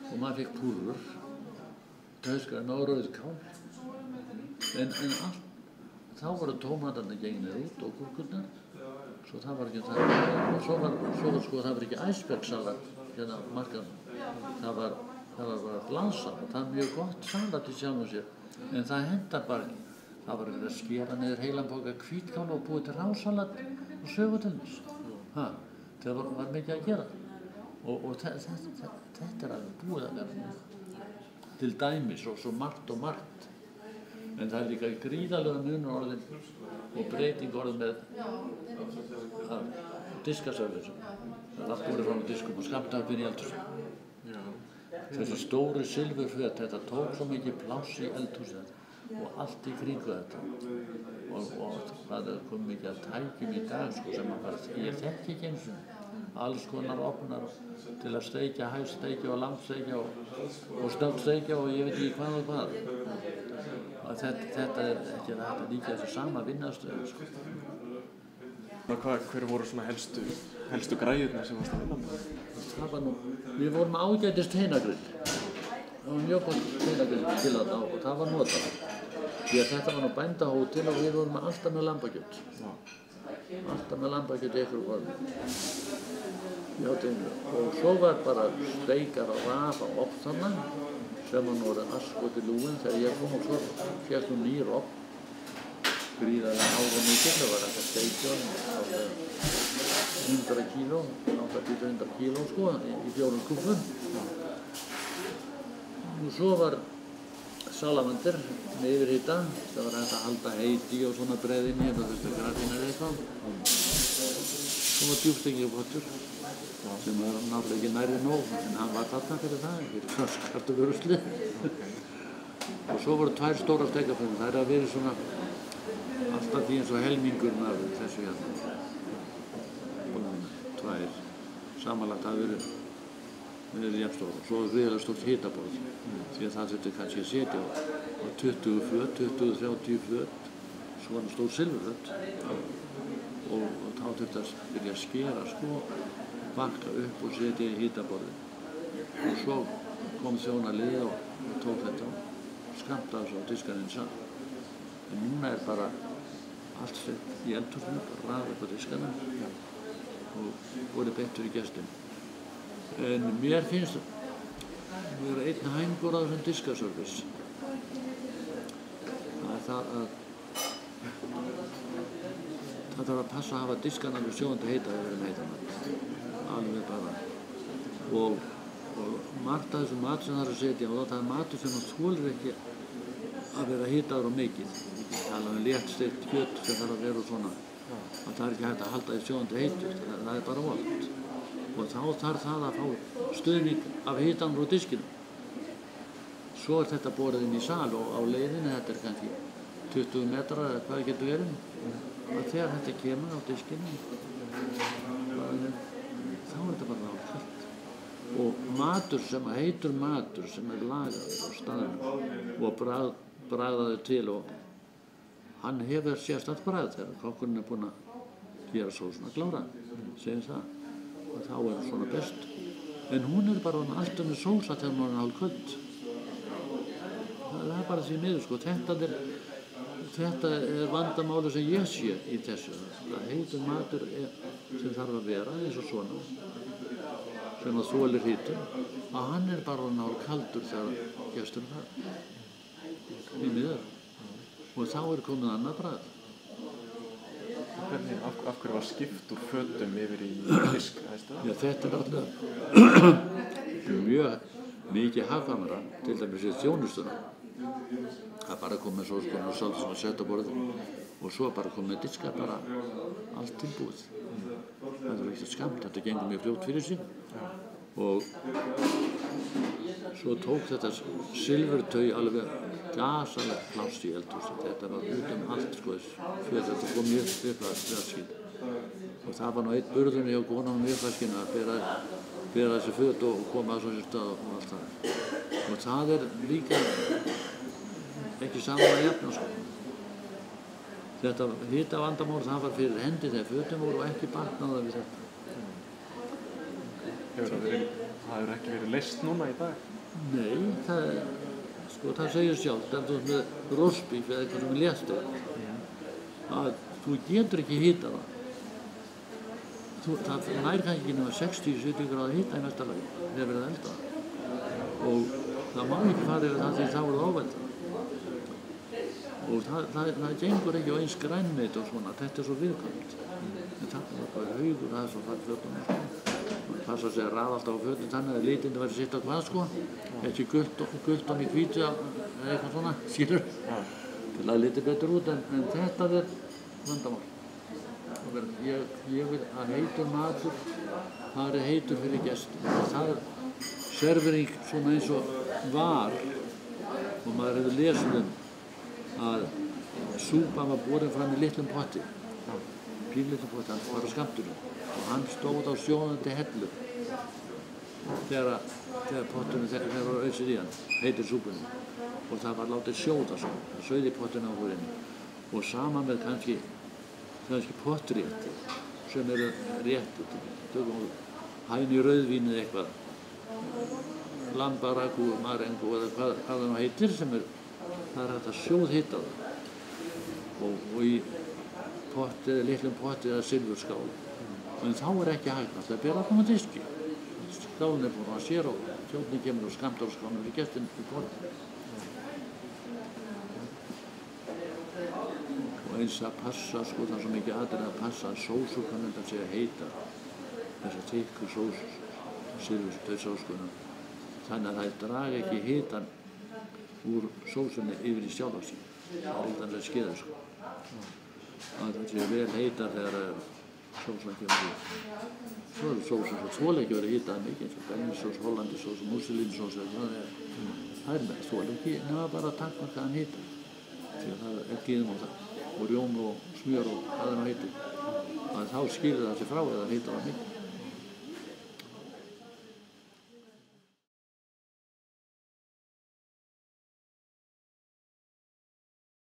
og maður fékk púrur. Tauskræn og rauðkál, en allt, þá voru tómatarnir gengnir út og gúrkurnar, svo það var ekki það, og svo það var ekki icebergsalat hérna á markaðnum, það var bara glanssalat, það er mjög gott salat í sjálfum sér, en það hendar bara ekki, það var ekki að skera niður heilan poka hvítkál og búið til rásalat og sögutelmis, það var mikið að gera, og þetta er alveg búið að vera. Til dæmis og svo margt og margt. En það er líka gríðarlega munur orðin og breyting orðin með diskasörfisum. Það er allt borið frá diskum og skammtafinn í eldhúsinu. Þessi stóru silfurföt, þetta tók svo mikið pláss í eldhúsinu og allt í kringu þetta. Og það er komið mikið að tækjum í dag sko, sem að bara, ég þekki ekki eins og alls konar opnar til að steikja, hægsteikja og langsteikja og snöggsteikja og ég veit ekki hvað og hvað. Þetta er ekki þetta líka þessi sama vinnastöðu sko. Hver voru svona helstu græjurnar sem varst að vinna með? Það var nú, við vorum ágætist heinagrill. Það var mjög gott heinagrill til þarna og það var notað. Því að þetta var nú bændahótel og við vorum alltaf með lambakjöt. Alltaf með lambakjöt í einhverju formi. Og svo var bara steikar á raf á ofn þarna sem var nú askoti lúin þegar ég kom og svo fékk nú nýr ofn gríðarlega ára mikið, það var þetta steikja 100 kíló, 80-100 kíló sko í 4 kúffum. Og svo var salamander með yfirhita, það var hægt að halda heiti og svona breiðinni hérna þurfti grafínir eitthvað. Svo var djúpstekingapottur sem var náttúrulega ekki nærri nóg, en hann var þarna fyrir það, fyrir kartöflurusli. Og svo voru 2 stórar stekafönnur, það er að vera svona alltaf því eins og helmingurinn af þessu hérna. 2, samanlagt hafi verið jafnstór. Og svo var gríðarlega stórt hitaborð, því að það þurfti kannski að setja á 20 föt, 20-30 föt, svona stór silfurföt. Og þá þurfti að byrja að skera sko, bakka upp og setja í hitaborðið. Og svo kom þjónaliðið og tók þetta og skammtaði svo á diskaninn saman. En núna er bara allt sett í eldhúsinu, bara raða upp á diskana og voru betur í gestum. En mér finnst að vera einn hængur á þessum diskaservice. Það er það að það þarf að passa að hafa diskana alveg sjóðandi heita ef við erum heita mat. alveg bara. Og margt af þessum mat sem það er að setja á það er matur sem það þolir ekki að vera hitaður og mikið. Ekki tala um léttsteikt kjöt sem þarf að vera svona. Og það er ekki hægt að halda því sjóðandi heitur, það er bara vont. Og þá þarf það að fá stuðning af hitanum á diskinum. Svo er þetta borið inn í sal og á leiðinni, þetta er kannski 20 metrar eða hvað getur verið. Og þegar þetta kemur á diskinum, þá er þetta bara kallt. Og matur sem heitur matur sem er lagaður á staðnum og bragðaður til og hann hefur sérstakt bragð þegar kokkurinn er búinn að gera sósuna klára, segir það. Og þá er svona best. En hún er bara allt önnur sósa þegar hún er hálfköld. Það er bara því miður, sko. Þetta er vandamáli sem ég sé í þessu. Það heitur matur sem þarf að vera eins og svona, sem að þolir hitun, að hann er bara hálfkaldur þegar gesturinn þarf. Því miður. Og þá er komið annað bragð. Hvernig, af hverju var skipt úr fötum yfir í fisk? Já, þetta er náttúrulega mjög mikið hagkvæmara, til dæmis í þjónustuna. Það er bara komið svo og salt sem að setja á borðið og svo bara komið diskar, bara allt tilbúið. Það er ekki skamt, þetta gengur mjög fljótt fyrir sig. Og svo tók þetta silfurtau alveg gasalegt pláss í eldhúsi. Þetta var út allt, sko, þetta kom mjög uppvaskinn. Og það var nú einn burðurinn hjá konunum í uppvaskinn að bera þessi föt og koma að svona stað og allt það. Og það er líka ekki saman að jafna, sko. Þetta hitavandamál, það var fyrir hendi þegar fötin voru og ekki batnaði við þetta. Það hefur ekki verið leyst núna í dag? Nei, það segir sjálft, ef þú ert með rostbíf eða eitthvað sem er léttsteikt, að þú getur ekki hitað það. Það nær kannski ekki nema 60-70 gráða hita í mesta lagi þegar verið að elda það. Og það má ekki fara yfir það því þá er það óveldað. Og það gengur ekki á eins grænmeti og svona, þetta er svo viðkvæmt. En það er bara haugur, það er svo farið fötunum. Passa sig að raða alltaf á fötum þannig að litindi væri sitt á hvað, sko. Ekki gult og í hvítu eða eitthvað svona, skilur. Til að liti betur út, en þetta er vandamál. Ég vil að heitur matur, það er heitur fyrir gestum. Það er servering svona eins og var, og maður hefur lesið að súpan var borin fram í litlum potti. Pínlitlum potti, hann var á skammtunum. Og hann stóð á sjóðandi hellu þegar pottunum þegar var ausið í hann, heitir súpunum. Og það var látið sjóða svo, það sauði pottinu á húrinni. Og sama með kannski pottrétti sem eru rétti, tökum hæni rauðvín eða eitthvað, lambarakú, marengu eða hvað það nú heitir sem það er hægt að sjóðhita það. Og í potti, litlum potti eða silfurskál. En þá er ekki hægt að bera fram á diski. Skálinn er búinn að sér og þjónninn kemur og skammtar á skálinn við gestinn í borðinu. Og eins að passa, sko, það er svo mikið aðrið að passa að sósu kannan þetta sé að heita. Þessar þykku sósu, silfurstau sóskunum. Þannig að það draga ekki hitan úr sósunni yfir í sjálfa sín. Það er eitthvað skeiða, sko. Að það sé vel heitar þegar sósan kemur út. Svo eru sósur sem þola ekki verið hitað mikið, eins og bensós, hollandisós, músilinsós eða það er með þola ekki nema bara takmarkaðan hita. Því að það er gíðum á það. Og rjóma og smjör og hvað það nú heitir. Að þá skilur það sig frá eða hita það mikið.